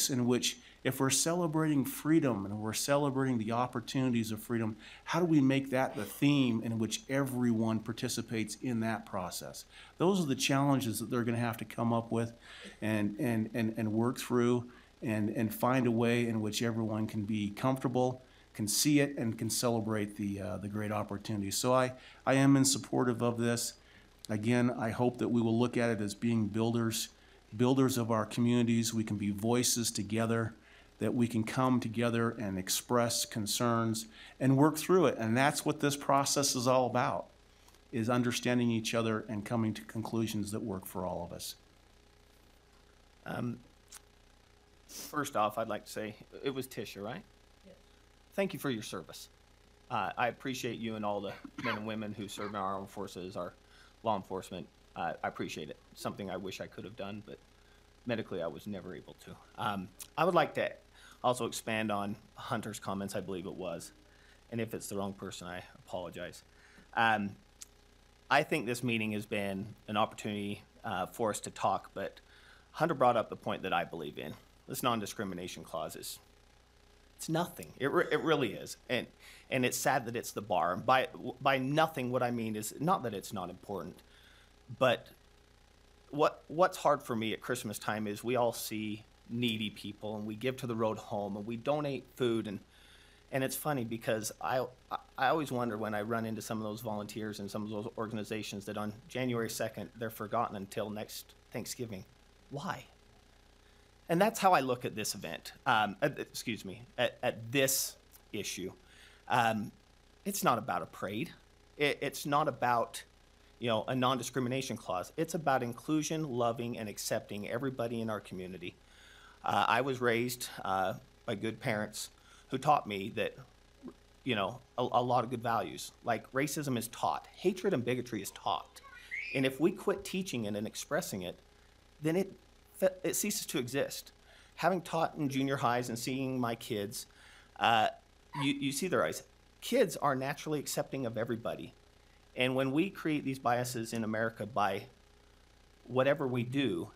in which, if we're celebrating freedom and we're celebrating the opportunities of freedom, how do we make that the theme in which everyone participates in that process? Those are the challenges that they're going to have to come up with and work through and find a way in which everyone can be comfortable, can see it, and can celebrate the great opportunities. So I am in supportive of this. Again, I hope that we will look at it as being builders of our communities. We can be voices together, that we can come together and express concerns and work through it. And that's what this process is all about, is understanding each other and coming to conclusions that work for all of us.
First off, I'd like to say it was Tisha, right? Yes. Thank you for your service. I appreciate you and all the men and women who serve in our armed forces, our law enforcement. I appreciate it. Something I wish I could have done, but medically I was never able to. I would like to also expand on Hunter's comments, I believe it was. And if it's the wrong person, I apologize. I think this meeting has been an opportunity for us to talk, but Hunter brought up the point that I believe in. This non-discrimination clause it's nothing. It really is. And it's sad that it's the bar. By nothing, what I mean is not that it's not important, but what's hard for me at Christmas time is we all see needy people and we give to the road home and we donate food, and it's funny because I always wonder when I run into some of those volunteers and some of those organizations that on January 2nd they're forgotten until next Thanksgiving. Why? And that's how I look at this event. At this issue. It's not about a parade. It's not about a non-discrimination clause. It's about inclusion, loving, and accepting everybody in our community. I was raised by good parents who taught me that, a lot of good values. Like racism is taught. Hatred and bigotry is taught. And if we quit teaching it and expressing it, then it ceases to exist. Having taught in junior highs and seeing my kids, you see their eyes. Kids are naturally accepting of everybody. And when we create these biases in America by whatever we do,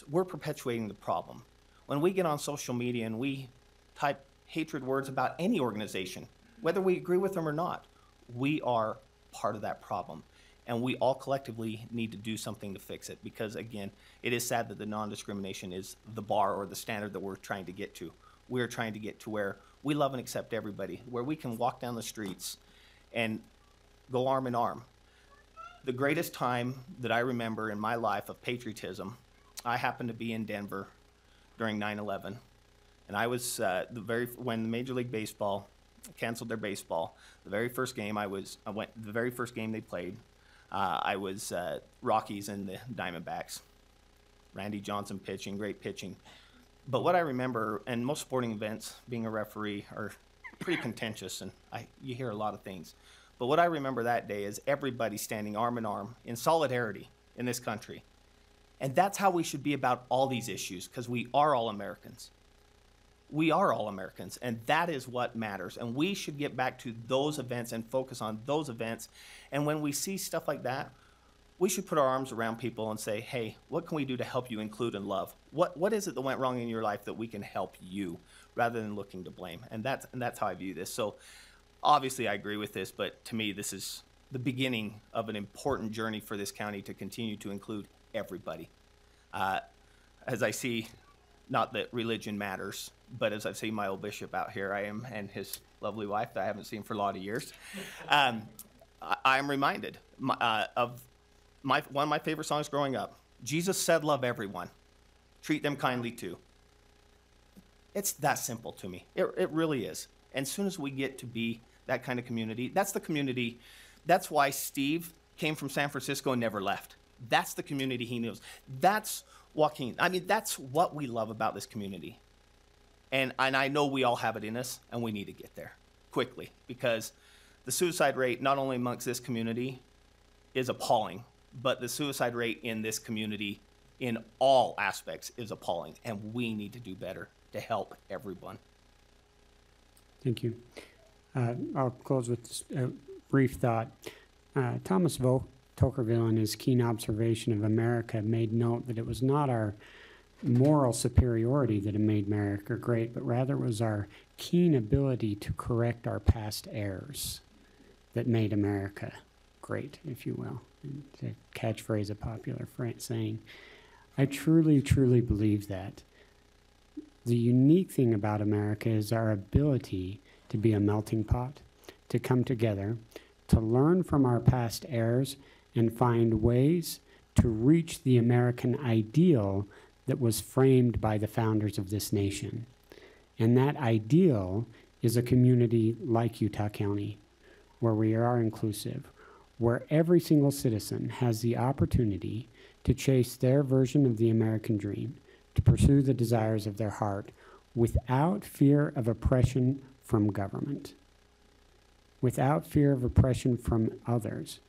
we're perpetuating the problem. When we get on social media and we type hatred words about any organization, whether we agree with them or not, we are part of that problem. And we all collectively need to do something to fix it, because again, it is sad that the non-discrimination is the bar or the standard that we're trying to get to. We're trying to get to where we love and accept everybody, where we can walk down the streets and go arm in arm. The greatest time that I remember in my life of patriotism, I happened to be in Denver during 9/11, and I was when Major League Baseball canceled their baseball, the very first game the very first game they played. I was Rockies and the Diamondbacks. Randy Johnson pitching, great pitching. But what I remember, and most sporting events, being a referee, are pretty contentious, and you hear a lot of things. But what I remember that day is everybody standing arm in arm in solidarity in this country. And that's how we should be about all these issues, because we are all Americans. We are all Americans, and that is what matters. And we should get back to those events and focus on those events. And when we see stuff like that, we should put our arms around people and say, hey, what can we do to help you include and love? What is it that went wrong in your life that we can help you, rather than looking to blame? And that's how I view this. So obviously I agree with this, but to me this is the beginning of an important journey for this county to continue to include everybody. As I see, not that religion matters, but as I see my old bishop out here, and his lovely wife that I haven't seen for a lot of years, I am reminded of one of my favorite songs growing up. Jesus said, love everyone. Treat them kindly too. It's that simple to me. It really is. And as soon as we get to be that kind of community, that's the community. That's why Steve came from San Francisco and never left. That's the community he knows. That's Joaquin. I mean, that's what we love about this community. And I know we all have it in us, and we need to get there quickly, because the suicide rate, not only amongst this community, is appalling, but the suicide rate in this community in all aspects is appalling, and we need to do better to help everyone.
Thank you. I'll close with a brief thought. Thomas Tocqueville, in his keen observation of America, made note that it was not our moral superiority that had made America great, but rather it was our keen ability to correct our past errors that made America great, if you will. It's a catchphrase, a popular saying. I truly, truly believe that. The unique thing about America is our ability to be a melting pot, to come together, to learn from our past errors, and find ways to reach the American ideal that was framed by the founders of this nation. And that ideal is a community like Utah County, where we are inclusive, where every single citizen has the opportunity to chase their version of the American dream, to pursue the desires of their heart without fear of oppression from government, without fear of oppression from others,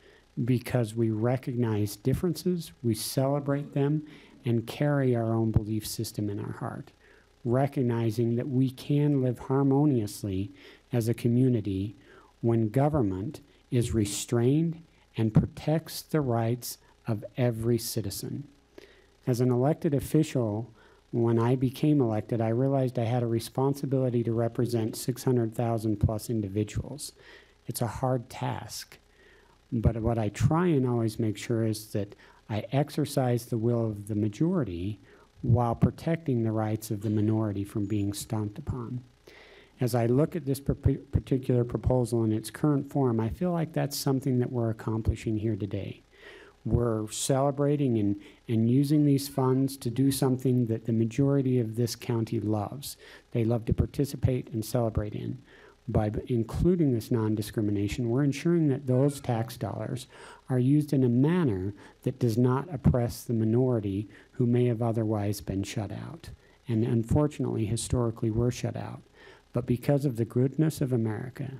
because we recognize differences, we celebrate them, and carry our own belief system in our heart, recognizing that we can live harmoniously as a community when government is restrained and protects the rights of every citizen. As an elected official, when I became elected, I realized I had a responsibility to represent 600,000 plus individuals. It's a hard task, but what I try and always make sure is that I exercise the will of the majority while protecting the rights of the minority from being stomped upon. As I look at this particular proposal in its current form, I feel like that's something that we're accomplishing here today. We're celebrating and using these funds to do something that the majority of this county loves. They love to participate and celebrate in. By including this non-discrimination, we're ensuring that those tax dollars are used in a manner that does not oppress the minority who may have otherwise been shut out. And unfortunately, historically, we're shut out. But because of the goodness of America,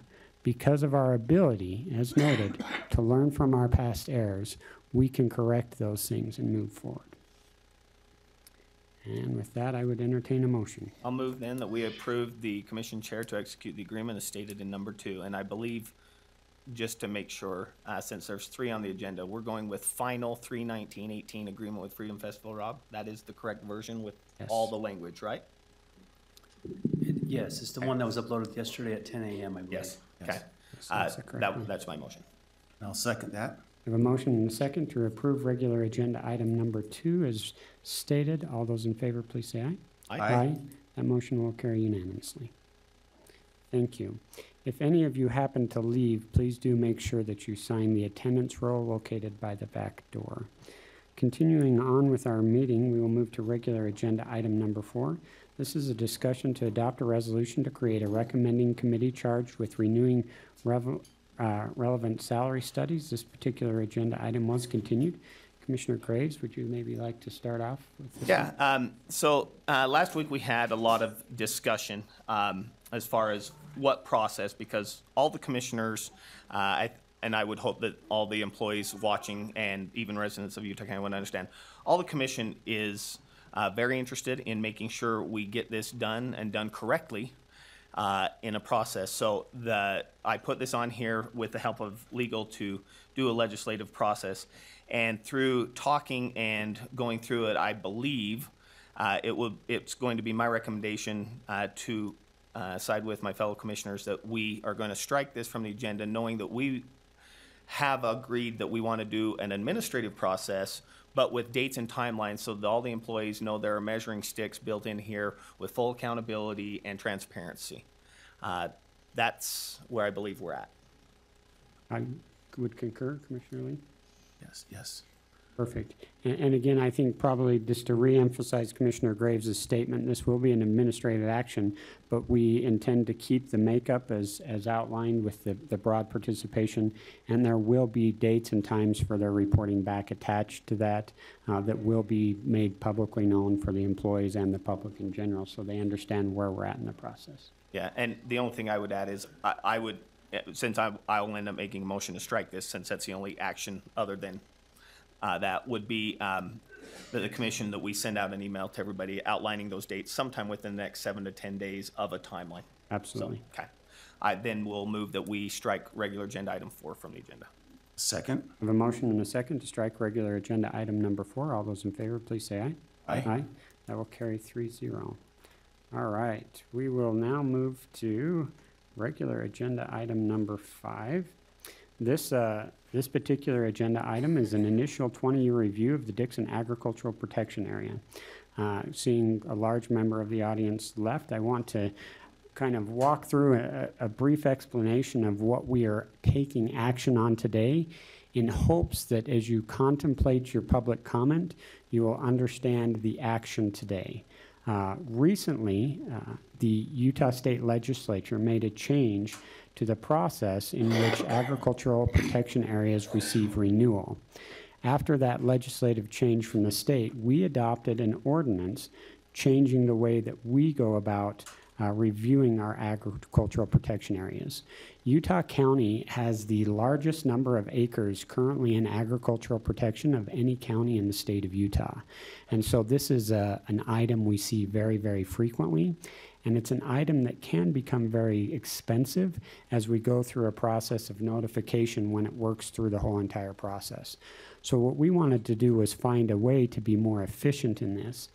because of our ability, as noted, to learn from our past errors, we can correct those things and move forward. And with that, I would entertain a motion.
I'll move then that we approve the commission chair to execute the agreement as stated in number 2. And I believe, just to make sure, since there's 3 on the agenda, we're going with final 3/19/18 agreement with Freedom Festival, Rob. That is the correct version with all the language, right?
Yes, it's the one that was uploaded yesterday at 10 a.m., I believe.
Yes, okay.
Yes,
That's my motion.
I'll second that.
We have a motion and a second to approve regular agenda item number 2 as stated. All those in favor, please say aye.
Aye.
That motion will carry unanimously. Thank you. If any of you happen to leave, please do make sure that you sign the attendance roll located by the back door. Continuing on with our meeting, we will move to regular agenda item number 4. This is a discussion to adopt a resolution to create a recommending committee charged with renewing relevant salary studies. This particular agenda item was continued. Commissioner Graves, would you maybe like to start off with this?
Yeah, so last week we had a lot of discussion as far as what process, because all the commissioners, and I would hope that all the employees watching and even residents of Utah County would understand, all the commission is very interested in making sure we get this done and done correctly in a process. So I put this on here with the help of legal to do a legislative process. And through talking and going through it, I believe it's going to be my recommendation to side with my fellow commissioners that we are going to strike this from the agenda, knowing that we have agreed that we want to do an administrative process, but with dates and timelines so that all the employees know there are measuring sticks built in here with full accountability and transparency. That's where I believe we're at.
I would concur, Commissioner Lee.
Yes, yes.
Perfect. And again, I think probably just to reemphasize Commissioner Graves' statement, this will be an administrative action, but we intend to keep the makeup as outlined with the broad participation, and there will be dates and times for their reporting back attached to that that will be made publicly known for the employees and the public in general, so they understand where we're at in the process.
Yeah, and the only thing I would add is I would, since I'll end up making a motion to strike this, since that's the only action other than that would be the commission that we send out an email to everybody outlining those dates sometime within the next 7 to 10 days of a timeline.
Absolutely.
So, okay. I then will move that we strike regular agenda item 4 from the agenda.
Second.
I have a motion and a second to strike regular agenda item number 4. All those in favor, please say aye.
Aye.
Aye. That will carry 3-0. All right. We will now move to regular agenda item number 5. This particular agenda item is an initial 20-year review of the Dixon Agricultural Protection Area. Seeing a large member of the audience left, I want to kind of walk through a brief explanation of what we are taking action on today in hopes that as you contemplate your public comment, you will understand the action today. Recently, the Utah State Legislature made a change to the process in which agricultural protection areas receive renewal. After that legislative change from the state, we adopted an ordinance changing the way that we go about reviewing our agricultural protection areas. Utah County has the largest number of acres currently in agricultural protection of any county in the state of Utah. And so this is an item we see very, very frequently. And it's an item that can become very expensive as we go through a process of notification when it works through the whole entire process. So what we wanted to do was find a way to be more efficient in this.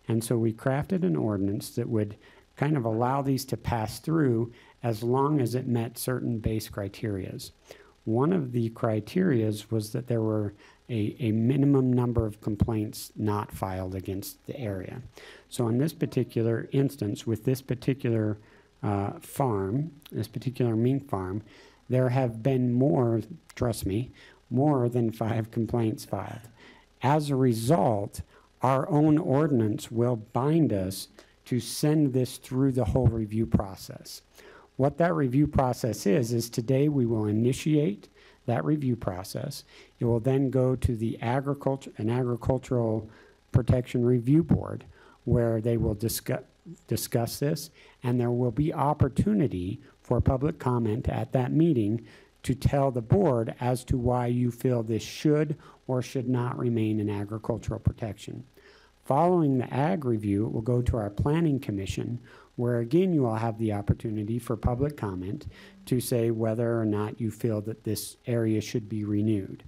And so we crafted an ordinance that would kind of allow these to pass through as long as it met certain base criterias. One of the criterias was that there were a minimum number of complaints not filed against the area. So in this particular instance, with this particular farm, this particular mink farm, there have been more, trust me, more than 5 complaints filed. As a result, our own ordinance will bind us to send this through the whole review process. What that review process is today we will initiate that review process. It will then go to the Agricultural Protection Review Board, where they will discuss this, and there will be opportunity for public comment at that meeting to tell the board as to why you feel this should or should not remain in agricultural protection. Following the ag review, it will go to our planning commission, where again you will have the opportunity for public comment to say whether or not you feel that this area should be renewed.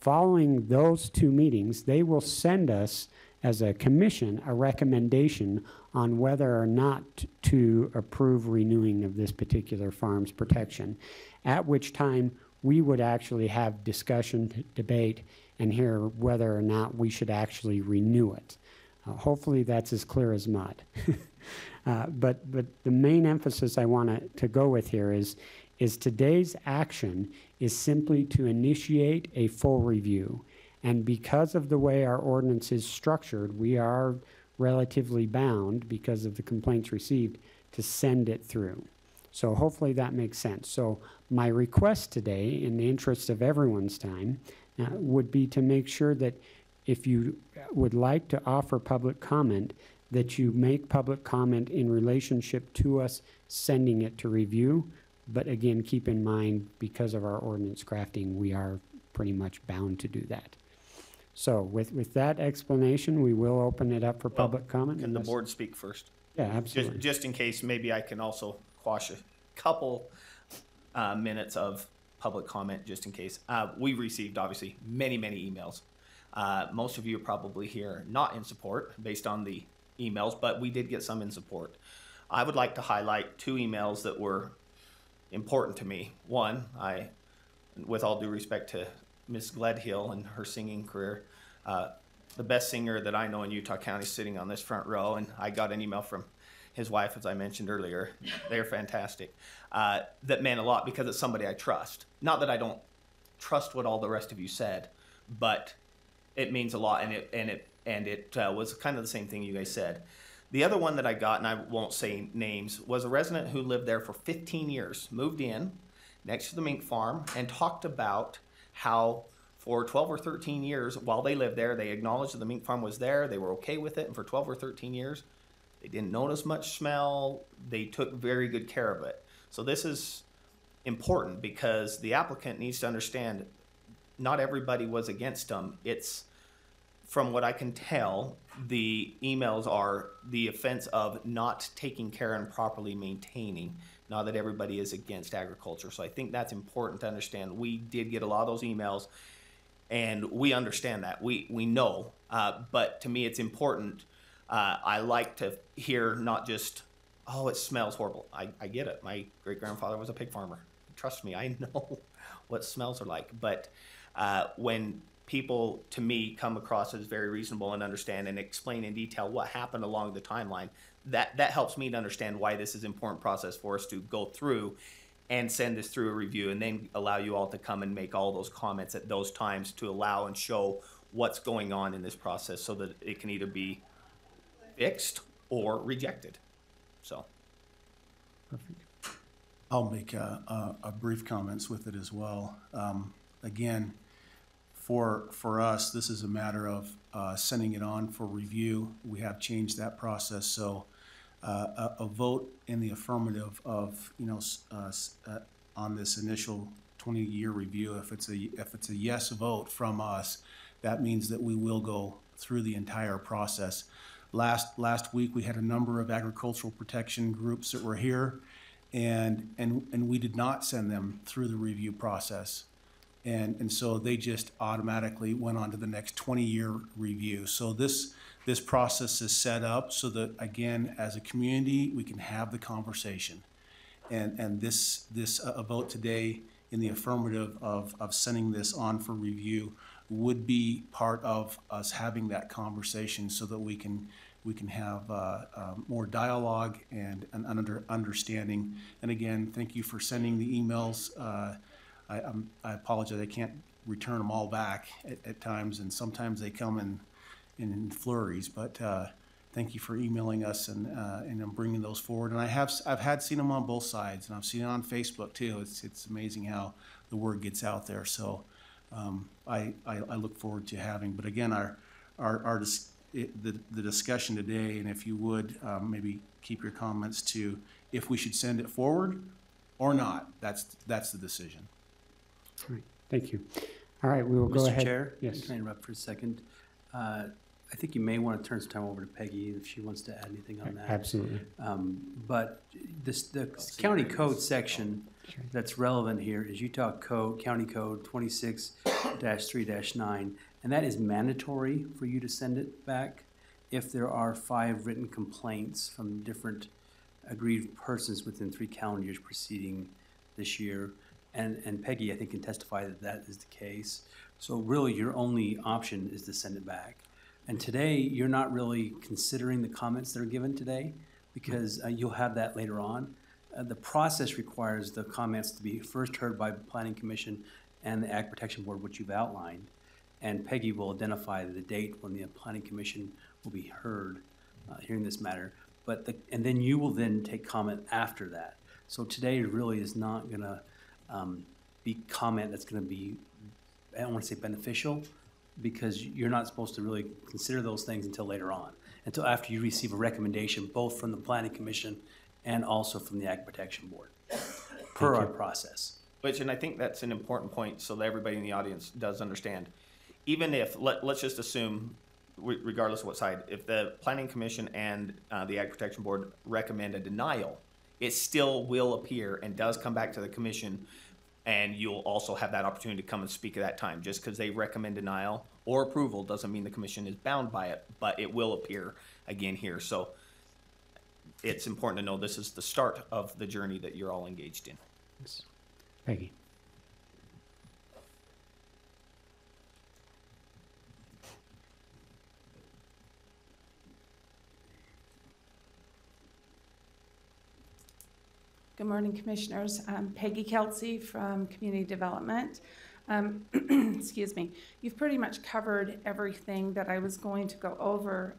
Following those 2 meetings, they will send us as a commission a recommendation on whether or not to approve renewing of this particular farm's protection, at which time we would actually have discussion, debate, and hear whether or not we should actually renew it. Hopefully that's as clear as mud. But the main emphasis I want to go with here is today's action is simply to initiate a full review. And because of the way our ordinance is structured, we are relatively bound, because of the complaints received, to send it through. So hopefully that makes sense. So my request today, in the interest of everyone's time, would be to make sure that if you would like to offer public comment, that you make public comment in relationship to us sending it to review. But again, keep in mind, because of our ordinance crafting, we are pretty much bound to do that. So with that explanation, we will open it up for public comment.
Can the board speak first?
Yeah, absolutely.
Just in case, maybe I can also quash a couple minutes of public comment just in case. We received obviously many emails. Most of you are probably here not in support based on the emails, but we did get some in support. I would like to highlight 2 emails that were important to me. One, with all due respect to Miss Gledhill and her singing career, the best singer that I know in Utah County is sitting on this front row, and I got an email from his wife, as I mentioned earlier. They're fantastic. That meant a lot because it's somebody I trust. Not that I don't trust what all the rest of you said, but it means a lot, and it was kind of the same thing you guys said. The other one that I got, and I won't say names, was a resident who lived there for 15 years, moved in next to the mink farm, and talked about how for 12 or 13 years, while they lived there, they acknowledged that the mink farm was there, they were okay with it, and for 12 or 13 years, they didn't notice much smell, they took very good care of it. So this is important because the applicant needs to understand not everybody was against them. It's, from what I can tell, the emails are the offense of not taking care and properly maintaining, not that everybody is against agriculture. So I think that's important to understand. We did get a lot of those emails, and we understand that. We know, but to me it's important. I like to hear not just, oh, it smells horrible. I get it. My great-grandfather was a pig farmer. Trust me, I know what smells are like. But when people, to me, come across as very reasonable and understand and explain in detail what happened along the timeline, that helps me to understand why this is an important process for us to go through and send this through a review, and then allow you all to come and make all those comments at those times to allow and show what's going on in this process so that it can either be fixed or rejected. So.
I'll make a brief comments with it as well. Again, for us, this is a matter of sending it on for review. We have changed that process, so a vote in the affirmative of, on this initial 20-year review, if it's a yes vote from us, that means that we will go through the entire process. Last week, we had a number of agricultural protection groups that were here, and we did not send them through the review process. And so they just automatically went on to the next 20-year review. So this process is set up so that, again, as a community, we can have the conversation. And this vote today in the affirmative of sending this on for review would be part of us having that conversation so that we can have more dialogue and an understanding. And again, thank you for sending the emails. I apologize, I can't return them all back at times, and sometimes they come in flurries, but thank you for emailing us and bringing those forward. And I've seen them on both sides, and I've seen it on Facebook too. It's amazing how the word gets out there. So I look forward to having, but again, the discussion today, and if you would maybe keep your comments to if we should send it forward or not. That's the decision.
All right, thank you. All right, we will go ahead.
Mr. Chair,
Yes.
can I interrupt for a second? I think you may want to turn some time over to Peggy if she wants to add anything on that.
Absolutely.
But the county code section that's relevant here is Utah County Code 26-3-9, and that is mandatory for you to send it back if there are 5 written complaints from different aggrieved persons within 3 calendar years preceding this year. And Peggy, I think, can testify that that is the case. So really, your only option is to send it back. And today, you're not really considering the comments that are given today because you'll have that later on. The process requires the comments to be first heard by the Planning Commission and the Ag Protection Board, which you've outlined. And Peggy will identify the date when the Planning Commission will be heard, hearing this matter. And then you will then take comment after that. So today really is not going to be comment that's going to be, I don't want to say beneficial, because you're not supposed to really consider those things until later on, until after you receive a recommendation both from the Planning Commission and also from the Ag Protection Board, per our process.
And I think that's an important point so that everybody in the audience does understand. Even if, let's just assume, regardless of what side, if the Planning Commission and the Ag Protection Board recommend a denial, it still will appear and does come back to the commission And you'll also have that opportunity to come and speak at that time. Just because they recommend denial or approval doesn't mean the commission is bound by it, but it will appear again here. So it's important to know this is the start of the journey that you're all engaged in.
Peggy.
Good morning, Commissioners. I'm Peggy Kelsey from Community Development. Excuse me. You've pretty much covered everything that I was going to go over.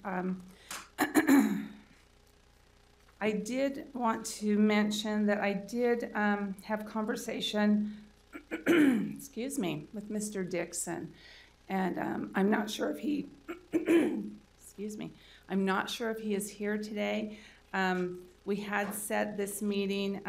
I did want to mention that I did have conversation, excuse me, with Mr. Dixon, and I'm not sure if he, excuse me, I'm not sure if he is here today. We had set this meeting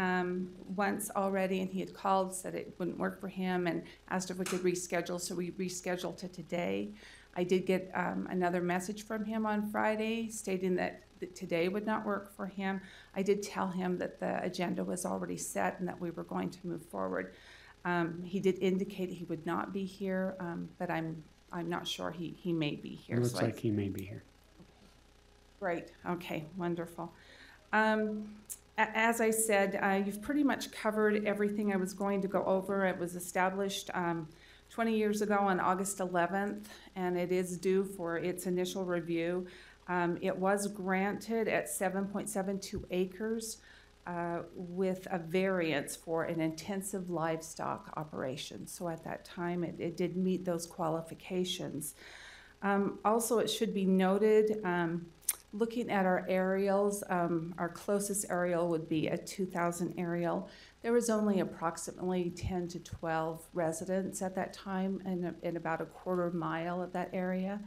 once already, and he had called, said it wouldn't work for him, and asked if we could reschedule, so we rescheduled to today. I did get another message from him on Friday stating that today would not work for him. I did tell him that the agenda was already set and that we were going to move forward. He did indicate he would not be here, but I'm not sure he may be here.
It looks like he may be here.
Great. Okay, wonderful. As I said, you've pretty much covered everything I was going to go over. It was established 20 years ago on August 11th, and it is due for its initial review. It was granted at 7.72 acres with a variance for an intensive livestock operation. So at that time, it did meet those qualifications. Also, it should be noted, looking at our aerials, our closest aerial would be a 2000 aerial. There was only approximately 10 to 12 residents at that time in about a quarter mile of that area.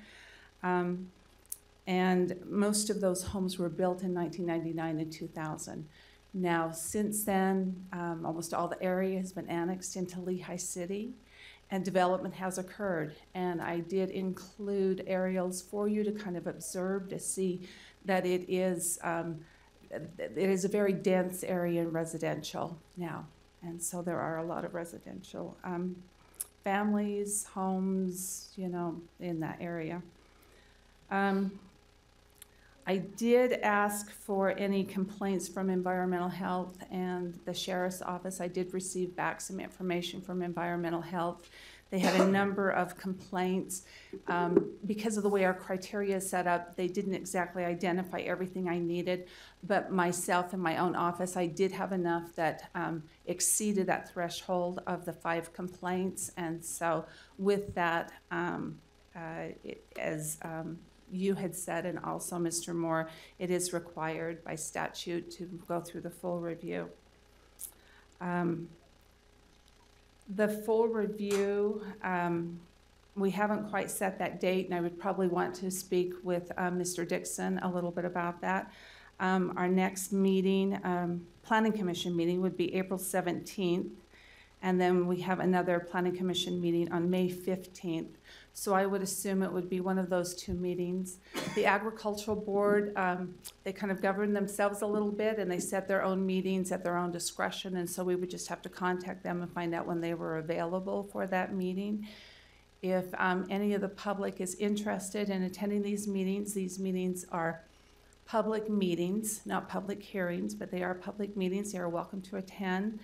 And most of those homes were built in 1999 and 2000. Now, since then, almost all the area has been annexed into Lehigh City, and development has occurred. And I did include aerials for you to kind of observe to see that it is a very dense area in residential now. And so there are a lot of residential families, homes, you know, in that area. I did ask for any complaints from environmental health and the sheriff's office. I did receive back some information from environmental health. They had a number of complaints. Because of the way our criteria is set up, they didn't exactly identify everything I needed, but myself and my own office, I did have enough that exceeded that threshold of the 5 complaints. And so with that, you had said, and also Mr. Moore, it is required by statute to go through the full review. The full review, we haven't quite set that date, and I would probably want to speak with Mr. Dixon a little bit about that. Our next meeting, Planning Commission meeting, would be April 17th, and then we have another Planning Commission meeting on May 15th. So I would assume it would be one of those 2 meetings. The Agricultural Board, they kind of govern themselves a little bit, and they set their own meetings at their own discretion, and so we would just have to contact them and find out when they were available for that meeting. If any of the public is interested in attending these meetings are public meetings, not public hearings, but they are public meetings. They are welcome to attend.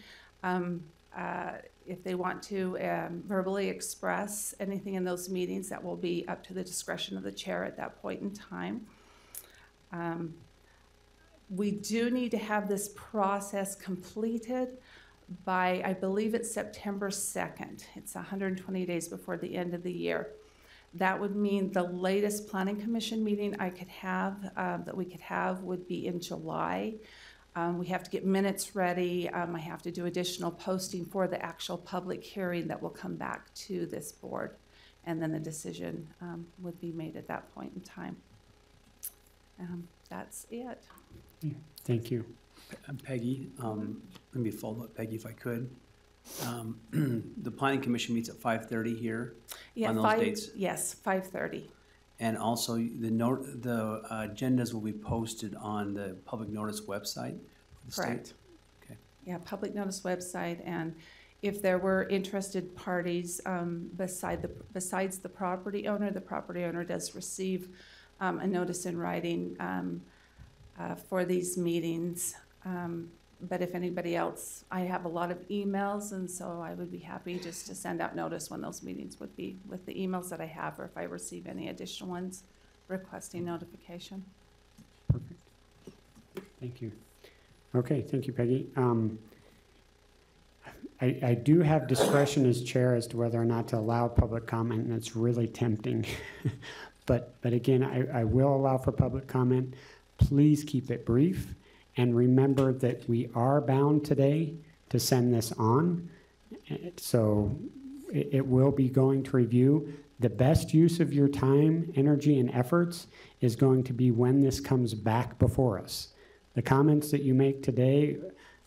If they want to verbally express anything in those meetings, that will be up to the discretion of the chair at that point in time. We do need to have this process completed by, I believe it's September 2nd. It's 120 days before the end of the year. That would mean the latest Planning Commission meeting I could have, that we could have, would be in July. We have to get minutes ready. I have to do additional posting for the actual public hearing that will come back to this board. And then the decision would be made at that point in time. That's it.
Thank you.
Peggy, let me follow up, Peggy, if I could. The Planning Commission meets at 5:30 here on those dates?
Yes, 5:30.
And also, the agendas will be posted on the public notice website for the
Correct.
state? Okay.
Yeah, public notice website, and if there were interested parties besides the property owner does receive a notice in writing for these meetings. But if anybody else, I have a lot of emails, and so I would be happy just to send out notice when those meetings would be with the emails that I have, or if I receive any additional ones requesting notification.
Perfect. Thank you. Okay, thank you, Peggy. I do have discretion as chair as to whether or not to allow public comment, and it's really tempting. But again, I will allow for public comment. Please keep it brief. And remember that we are bound today to send this on. So it will be going to review. The best use of your time, energy, and efforts is going to be when this comes back before us. The comments that you make today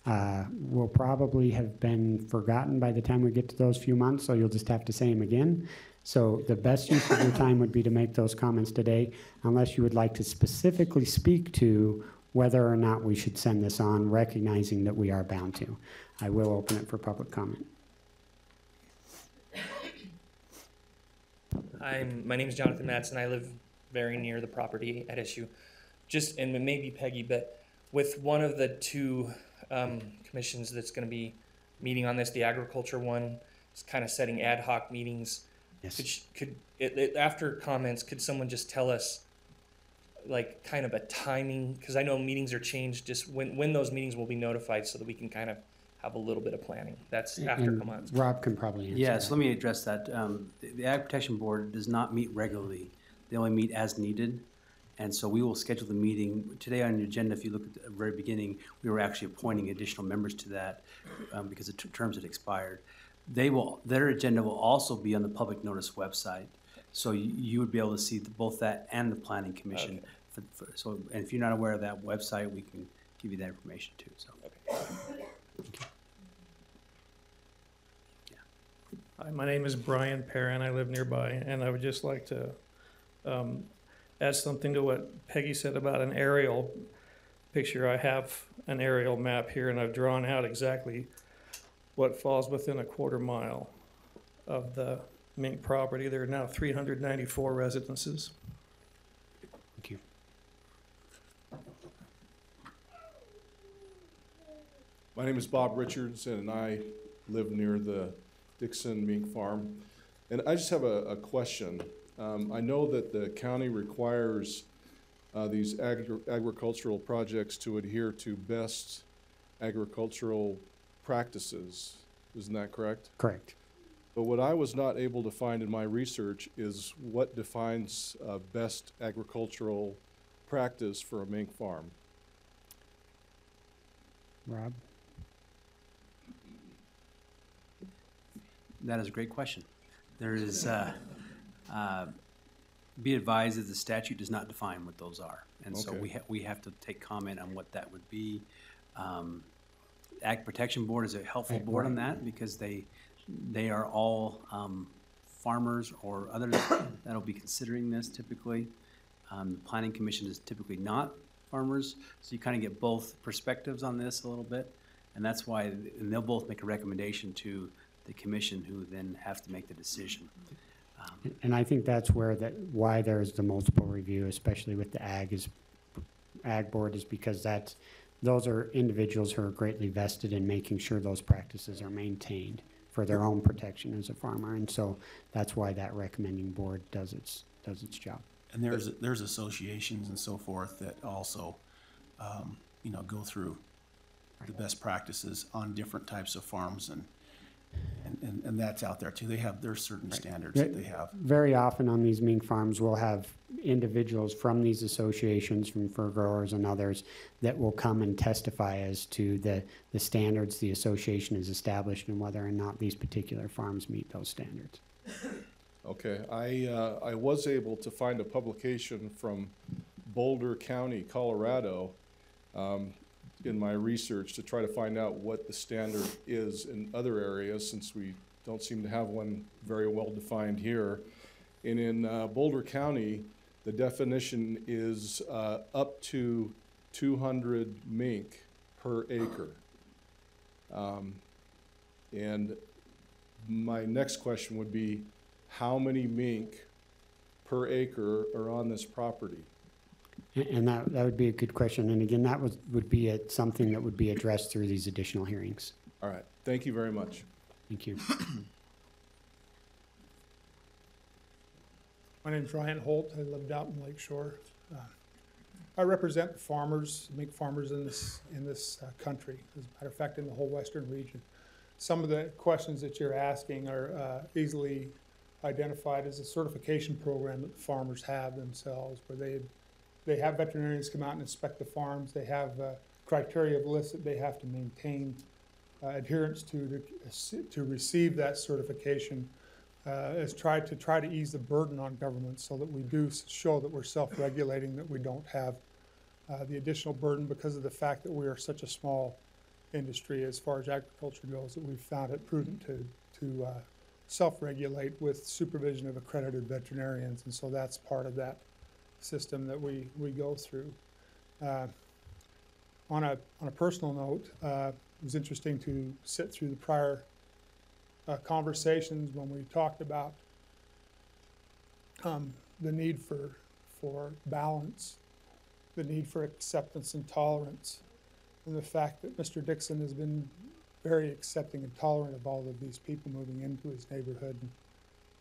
will probably have been forgotten by the time we get to those few months, so you'll just have to say them again. So the best use of your time would be to make those comments today, unless you would like to specifically speak to whether or not we should send this on, recognizing that we are bound to. I will open it for public comment.
My name is Jonathan Matson. I live very near the property at issue. Just, and maybe Peggy, but with one of the two commissions that's going to be meeting on this, the agriculture one, is kind of setting ad hoc meetings. Yes. After comments, could someone just tell us, like, kind of a timing? Because I know meetings are changed, just when those meetings will be notified, so that we can kind of have a little bit of planning. That's after comments.
Rob can probably answer
Yes,
that.
let me address that. The Ag Protection Board does not meet regularly. They only meet as needed. And so we will schedule the meeting. Today on the agenda, if you look at the very beginning, we were actually appointing additional members to that because the terms had expired. Their agenda will also be on the public notice website. So you would be able to see both that and the Planning Commission. Okay. And if you're not aware of that website, we can give you that information too. So. Okay.
Hi, my name is Brian Perrin. I live nearby, and I would just like to add something to what Peggy said about an aerial picture. I have an aerial map here, and I've drawn out exactly what falls within a quarter mile of the mink property. There are now 394 residences.
Thank you.
My name is Bob Richards, and I live near the Dixon mink farm. And I just have a question. I know that the county requires these agricultural projects to adhere to best agricultural practices. Isn't that correct?
Correct.
But what I was not able to find in my research is what defines best agricultural practice for a mink farm.
Rob?
That is a great question. There is, be advised that the statute does not define what those are. And so we have to take comment on what that would be. Ag Protection Board is a helpful board on that because they are all farmers or others that'll be considering this typically. The Planning Commission is typically not farmers, so you kind of get both perspectives on this a little bit. And that's why, and they'll both make a recommendation to the commission, who then have to make the decision.
And I think that's why there's the multiple review, especially with the ag board, is because those are individuals who are greatly vested in making sure those practices are maintained for their own protection as a farmer. And so that's why that recommending board does its job.
And there's associations and so forth that also, go through the best practices on different types of farms, and that's out there too. There's certain standards that they have.
Very often on these mink farms, we'll have individuals from these associations, from fur growers and others, that will come and testify as to the standards the association has established and whether or not these particular farms meet those standards.
Okay, I was able to find a publication from Boulder County, Colorado, in my research to try to find out what the standard is in other areas, since we don't seem to have one very well defined here. And in Boulder County, the definition is up to 200 mink per acre. And My next question would be, how many mink per acre are on this property?
And that would be a good question. And again, that would be something that would be addressed through these additional hearings.
All right, thank you very much.
Thank you.
My name's Ryan Holt. I lived out in Lake Shore. I represent farmers, mink farmers in this country. As a matter of fact, in the whole western region. Some of the questions that you're asking are easily identified as a certification program that the farmers have themselves, where they have veterinarians come out and inspect the farms. They have criteria of lists that they have to maintain adherence to receive that certification. Is try to ease the burden on government so that we do show that we're self-regulating, that we don't have the additional burden because of the fact that we are such a small industry as far as agriculture goes, that we've found it prudent to self-regulate with supervision of accredited veterinarians. And so that's part of that system that we go through. On a personal note, it was interesting to sit through the prior conversations when we talked about the need for balance, the need for acceptance and tolerance, and the fact that Mr. Dixon has been very accepting and tolerant of all of these people moving into his neighborhood.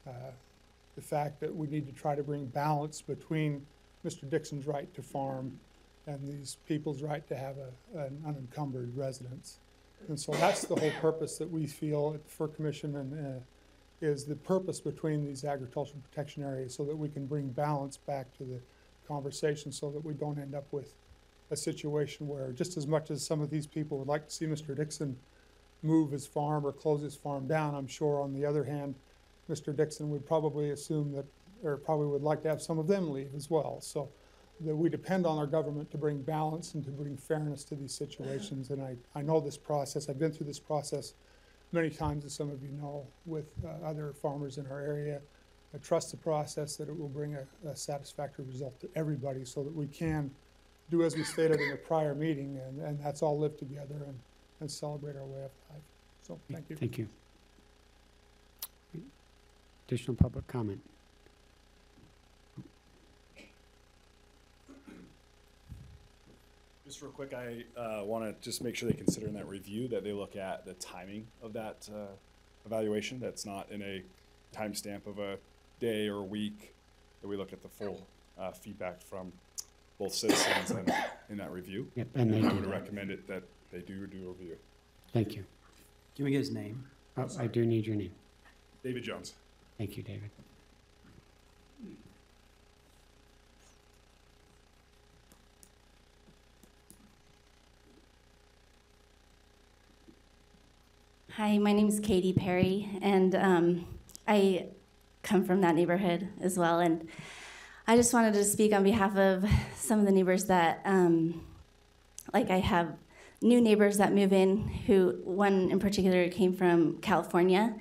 The fact that we need to try to bring balance between Mr. Dixon's right to farm and these people's right to have an unencumbered residence. And so that's the whole purpose that we feel at the Fur Commission and is the purpose between these agricultural protection areas, so that we can bring balance back to the conversation, so that we don't end up with a situation where, just as much as some of these people would like to see Mr. Dixon move his farm or close his farm down, I'm sure on the other hand, Mr. Dixon would probably assume that, or probably would like to have some of them leave as well. So that we depend on our government to bring balance and to bring fairness to these situations. And I know this process. I've been through this process many times, as some of you know, with other farmers in our area. I trust the process, that it will bring a satisfactory result to everybody, so that we can do as we stated in the prior meeting, and that's all live together and celebrate our way of life. So thank you.
Thank you. Additional public comment.
Just real quick, I want to just make sure they consider in that review that they look at the timing of that evaluation. That's not in a timestamp of a day or a week, that we look at the full feedback from both citizens and in that review.
Yep, and they
I
do
would
that.
recommend it that they do a review.
Thank you.
Can we get his name?
Oh, I do need your name.
David Jones.
Thank you, David.
Hi, my name is Katie Perry, and I come from that neighborhood as well. And I just wanted to speak on behalf of some of the neighbors that, like I have new neighbors that move in, who one in particular came from California.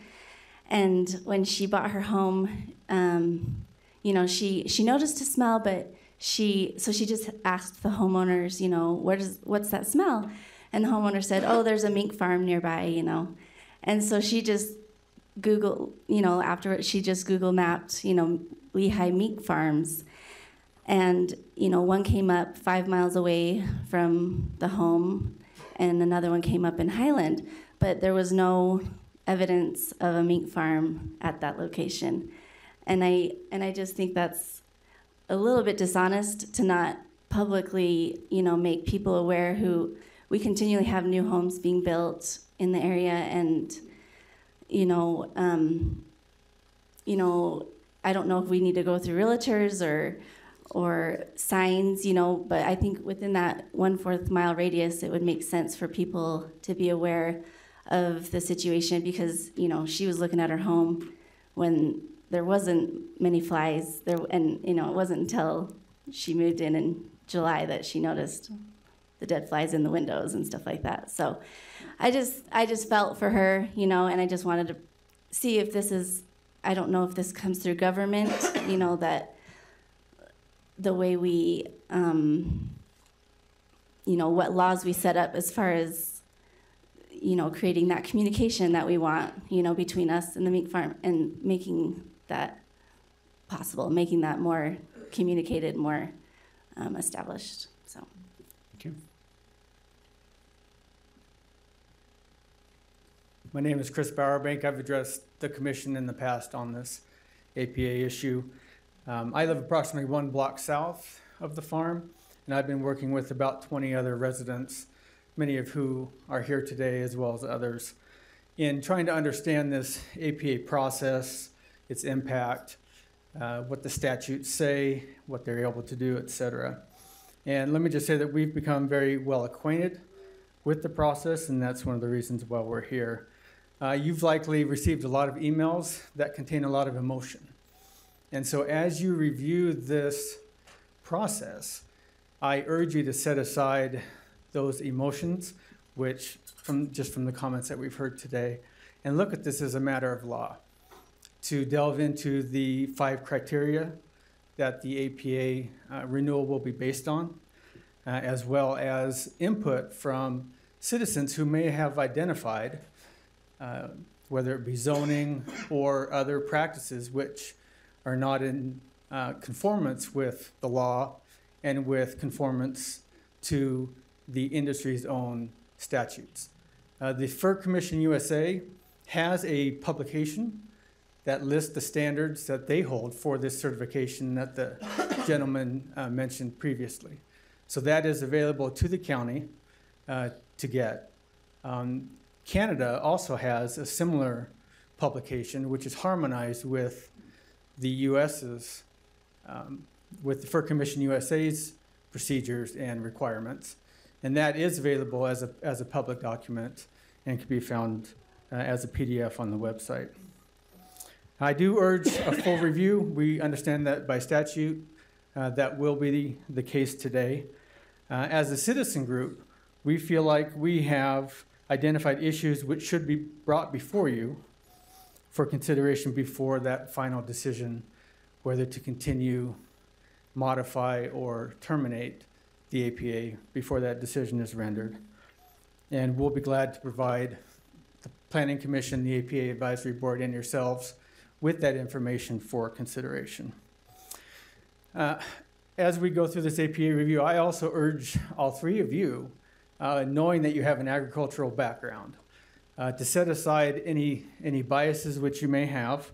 And when she bought her home, you know, she noticed a smell, but she just asked the homeowners, you know, what's that smell? And the homeowner said, oh, there's a mink farm nearby, you know. And so she just Googled, you know, afterwards she just Google mapped, you know, Lehigh mink farms. And, you know, one came up 5 miles away from the home, and another one came up in Highland. But there was no evidence of a mink farm at that location. And I just think that's a little bit dishonest to not publicly, you know, make people aware who we continually have new homes being built in the area, and you know, I don't know if we need to go through realtors or signs, you know, but I think within that 1/4 mile radius, it would make sense for people to be aware of the situation, because you know she was looking at her home when there wasn't many flies there, and you know it wasn't until she moved in July that she noticed the dead flies in the windows and stuff like that. So I just felt for her, you know, and I just wanted to see if this is, I don't know if this comes through government, you know, that the way we, you know, what laws we set up as far as, creating that communication that we want, between us and the meat farm, and making that possible, making that more communicated, more established. So.
Thank you. My name is Chris Bowerbank. I've addressed the commission in the past on this APA issue. I live approximately 1 block south of the farm, and I've been working with about 20 other residents, many of who are here today as well as others, in trying to understand this APA process, its impact, what the statutes say, what they're able to do, et cetera. And let me just say that we've become very well acquainted with the process, and that's one of the reasons why we're here. You've likely received a lot of emails that contain a lot of emotion. And so as you review this process, I urge you to set aside those emotions, which from the comments that we've heard today, and look at this as a matter of law, to delve into the 5 criteria that the APA renewal will be based on, as well as input from citizens who may have identified whether it be zoning or other practices which are not in conformance with the law and with conformance to the industry's own statutes. The Fur Commission USA has a publication that lists the standards that they hold for this certification that the gentleman mentioned previously. So that is available to the county to get. Canada also has a similar publication, which is harmonized with the US's, with the Fur Commission USA's procedures and requirements. And that is available as a public document and can be found as a PDF on the website. I do urge a full review. We understand that by statute, that will be the case today. As a citizen group, we feel like we have identified issues which should be brought before you for consideration before that final decision, whether to continue, modify, or terminate the APA before that decision is rendered. And we'll be glad to provide the Planning Commission, the APA Advisory Board, and yourselves with that information for consideration. As we go through this APA review, I also urge all 3 of you, knowing that you have an agricultural background, to set aside any biases which you may have,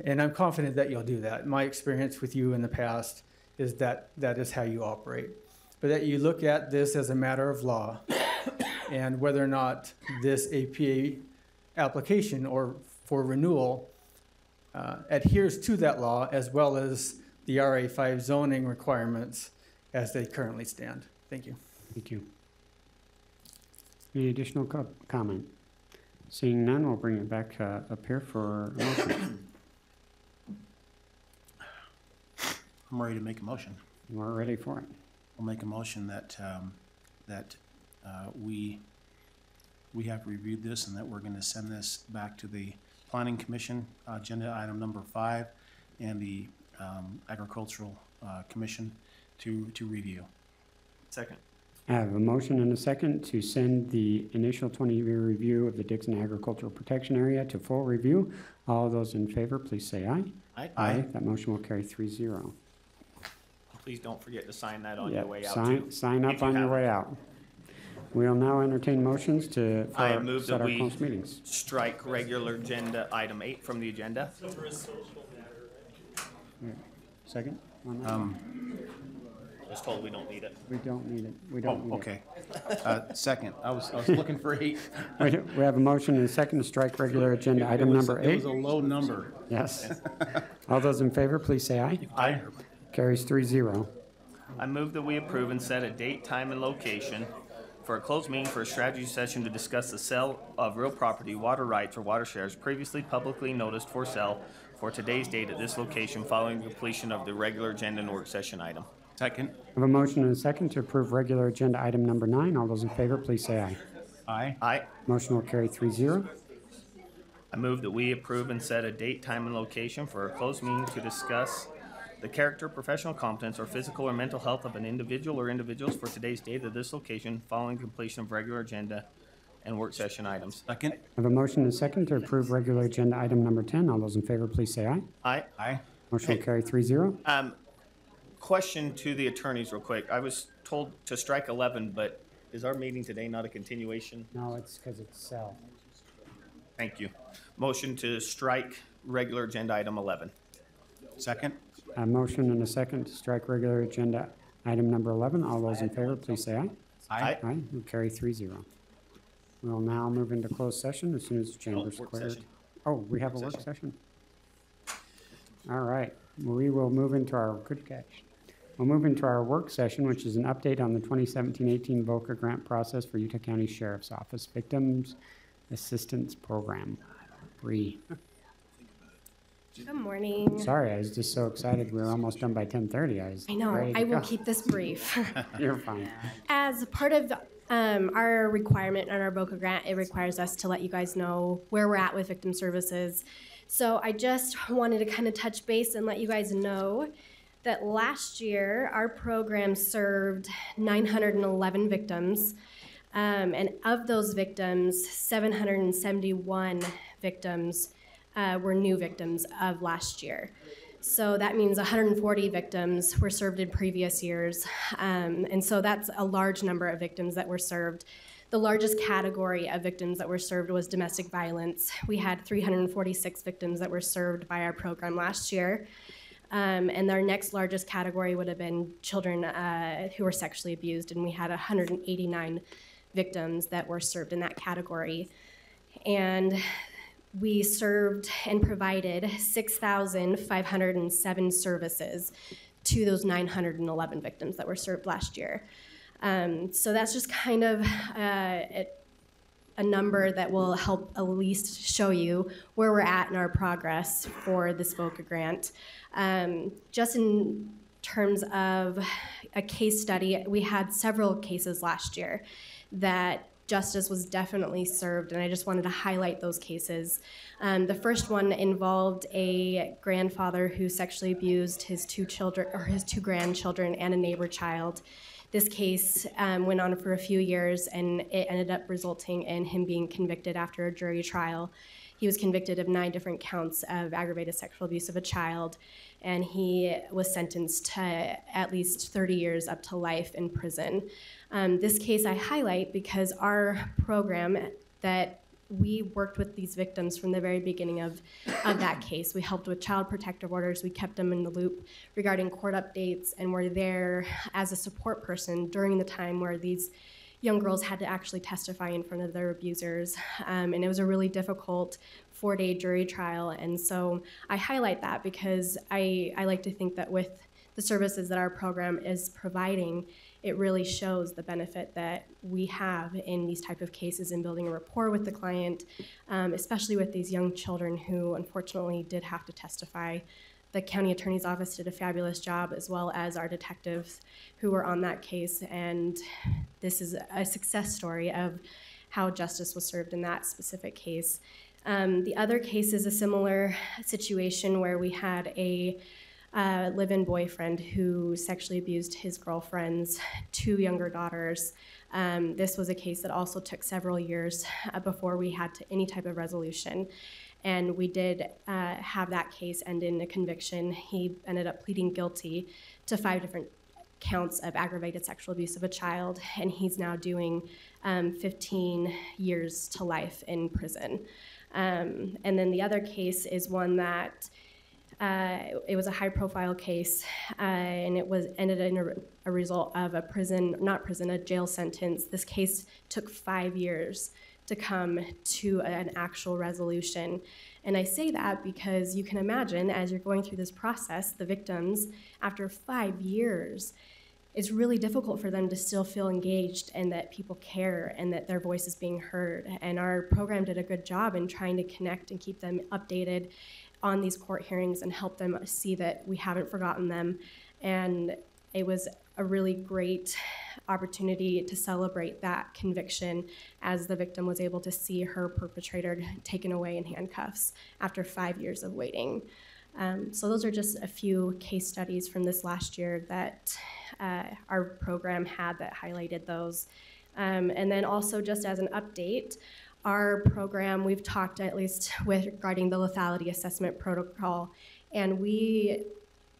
and I'm confident that you'll do that. My experience with you in the past is that that is how you operate, but that you look at this as a matter of law and whether or not this APA application or for renewal adheres to that law as well as the RA5 zoning requirements as they currently stand. Thank you.
Thank you. Any additional comment? Seeing none, we'll bring it back up here for a motion.
I'm ready to make a motion.
We're ready for it.
We'll make a motion that we have reviewed this and that we're going to send this back to the Planning Commission, agenda item number 5, and the Agricultural Commission to review.
Second.
I have a motion and a second to send the initial 20-year review of the Dixon Agricultural Protection Area to full review. All those in favor, please say aye.
Aye.
Aye. That motion will carry 3-0.
Please don't forget to sign that on your way out, too.
Sign up on your way out. We'll now entertain motions to
I move
set
that
our
we
closed meetings.
strike regular agenda item 8 from the agenda.
Second?
I was told we don't need it.
We don't need it. We don't need
okay. Second. I was looking for 8.
it. We have a motion and a second to strike regular agenda item number 8.
It was a low number.
Yes. All those in favor, please say aye.
Aye.
Carries 3-0.
I move that we approve and set a date, time, and location for a closed meeting for a strategy session to discuss the sale of real property, water rights, or water shares previously publicly noticed for sale for today's date at this location following completion of the regular agenda and work session item.
Second.
I have a motion and a second to approve regular agenda item number 9. All those in favor, please say aye.
Aye.
Aye.
Motion will carry 3-0.
I move that we approve and set a date, time, and location for a closed meeting to discuss the character, professional competence, or physical or mental health of an individual or individuals for today's date at this location following completion of regular agenda and work session items.
Second.
I have a motion and a second to approve regular agenda item number 10. All those in favor, please say aye.
Aye.
Aye.
Motion will carry 3-0.
Question to the attorneys real quick. I was told to strike 11, but is our meeting today not a continuation?
No, it's because it's
Thank you. Motion to strike regular agenda item 11.
Second.
A motion and a second to strike regular agenda item number 11. All those in favor, please say aye.
Aye.
Aye. Will carry 3-0. We'll now move into closed session as soon as the chamber's
work
cleared.
session.
Oh, we have a work session? All right. We will move into our, good catch. We'll move into our work session, which is an update on the 2017-18 VOCA grant process for Utah County Sheriff's Office Victims Assistance Program. Bree.
Good morning.
Sorry, I was just so excited. We were almost done by 10:30.
I know.
ready to
I will
go.
keep this brief.
You're fine.
As part of our requirement on our VOCA grant, it requires us to let you guys know where we're at with victim services. So I just wanted to kind of touch base and let you guys know that last year our program served 911 victims. And of those victims, 771 victims were new victims of last year. So that means 140 victims were served in previous years. And so that's a large number of victims that were served. The largest category of victims that were served was domestic violence. We had 346 victims that were served by our program last year. And our next largest category would have been children who were sexually abused, and we had 189 victims that were served in that category. And we served and provided 6,507 services to those 911 victims that were served last year. So that's just kind of a number that will help at least show you where we're at in our progress for this VOCA grant. Just in terms of a case study, we had several cases last year that justice was definitely served, and I just wanted to highlight those cases. The first one involved a grandfather who sexually abused his two grandchildren and a neighbor child. This case went on for a few years, and it ended up resulting in him being convicted after a jury trial. He was convicted of 9 different counts of aggravated sexual abuse of a child, and he was sentenced to at least 30 years up to life in prison. This case I highlight because our program that we worked with these victims from the very beginning of that case. We helped with child protective orders. We kept them in the loop regarding court updates, and were there as a support person during the time where these young girls had to actually testify in front of their abusers. And it was a really difficult 4-day jury trial. And so I highlight that because I like to think that with the services that our program is providing, it really shows the benefit that we have in these type of cases in building a rapport with the client, especially with these young children who unfortunately did have to testify. The county attorney's office did a fabulous job, as well as our detectives who were on that case, and this is a success story of how justice was served in that specific case. The other case is a similar situation where we had a live-in boyfriend who sexually abused his girlfriend's 2 younger daughters. This was a case that also took several years before we had any type of resolution. And we did have that case end in a conviction. He ended up pleading guilty to 5 different counts of aggravated sexual abuse of a child, and he's now doing 15 years to life in prison. And then the other case is one that it was a high-profile case, and it was ended in a result of a jail sentence. This case took 5 years to come to an actual resolution. And I say that because you can imagine, as you're going through this process, the victims, after 5 years, it's really difficult for them to still feel engaged and that people care and that their voice is being heard. And our program did a good job in trying to connect and keep them updated on these court hearings and help them see that we haven't forgotten them. And it was a really great opportunity to celebrate that conviction as the victim was able to see her perpetrator taken away in handcuffs after 5 years of waiting. So those are just a few case studies from this last year that our program had that highlighted those And then also just as an update, our program, we've talked at least with regarding the lethality assessment protocol, and we,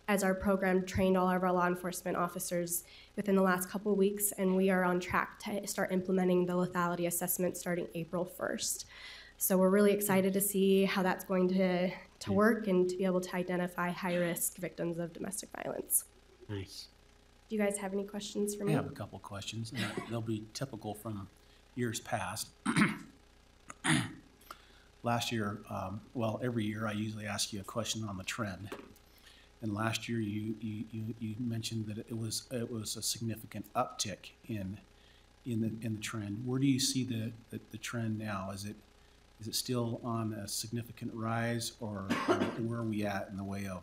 as our program, trained all of our law enforcement officers within the last couple of weeks, and we are on track to start implementing the lethality assessment starting April 1st. So we're really excited to see how that's going to work and to be able to identify high-risk victims of domestic violence.
Nice.
Do you guys have any questions for me?
I have a couple questions, and they'll be typical from years past. Last year, well, every year I usually ask you a question on the trend. And last year you mentioned that it was a significant uptick in the trend. Where do you see the trend now? Is it still on a significant rise, or where are we at in the way of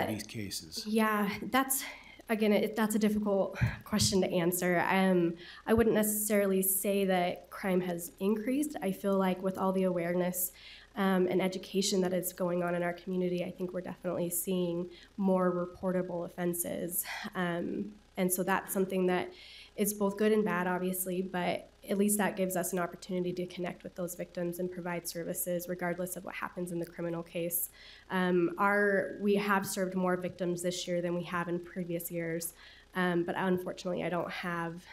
these cases?
Yeah, that's a difficult question to answer. I wouldn't necessarily say that crime has increased. I feel like with all the awareness and education that is going on in our community, I think we're definitely seeing more reportable offenses. And so that's something that is both good and bad, obviously, but at least that gives us an opportunity to connect with those victims and provide services regardless of what happens in the criminal case. We have served more victims this year than we have in previous years, but unfortunately I don't have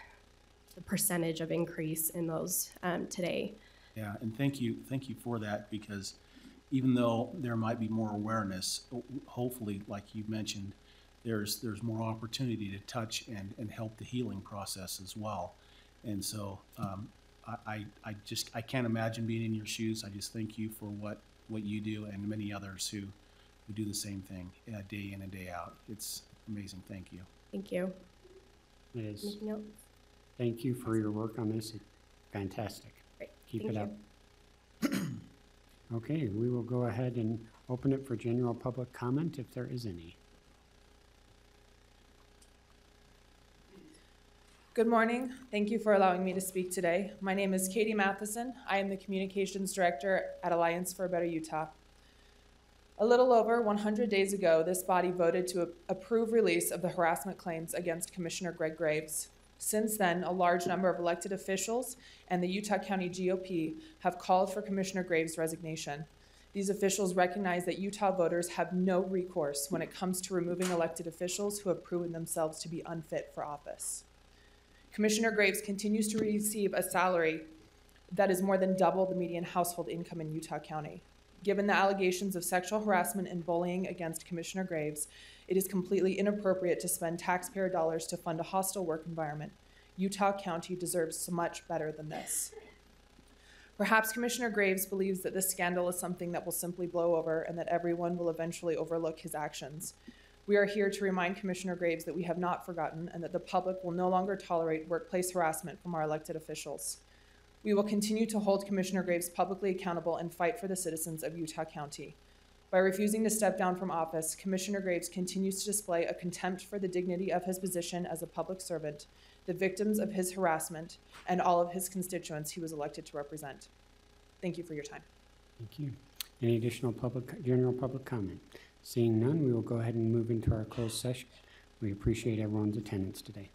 the percentage of increase in those today.
Yeah, and thank you for that, because even though there might be more awareness, hopefully, like you mentioned, there's more opportunity to touch and help the healing process as well. And so I can't imagine being in your shoes. I just thank you for what you do, and many others who do the same thing day in and day out. It's amazing. Thank you.
Thank you.
It is.
Anything else?
Thank you for your work on this. It's fantastic.
Great.
Keep
Thank
it
you.
up. Okay, we will go ahead and open it for general public comment if there is any.
Good morning. Thank you for allowing me to speak today. My name is Katie Matheson. I am the Communications Director at Alliance for a Better Utah. A little over 100 days ago, this body voted to approve release of the harassment claims against Commissioner Greg Graves. Since then, a large number of elected officials and the Utah County GOP have called for Commissioner Graves' resignation. These officials recognize that Utah voters have no recourse when it comes to removing elected officials who have proven themselves to be unfit for office. Commissioner Graves continues to receive a salary that is more than double the median household income in Utah County. Given the allegations of sexual harassment and bullying against Commissioner Graves, it is completely inappropriate to spend taxpayer dollars to fund a hostile work environment. Utah County deserves much better than this. Perhaps Commissioner Graves believes that this scandal is something that will simply blow over and that everyone will eventually overlook his actions. We are here to remind Commissioner Graves that we have not forgotten and that the public will no longer tolerate workplace harassment from our elected officials. We will continue to hold Commissioner Graves publicly accountable and fight for the citizens of Utah County. By refusing to step down from office, Commissioner Graves continues to display a contempt for the dignity of his position as a public servant, the victims of his harassment, and all of his constituents he was elected to represent. Thank you for your time.
Thank you. Any additional general public comment? Seeing none, we will go ahead and move into our closed session. We appreciate everyone's attendance today.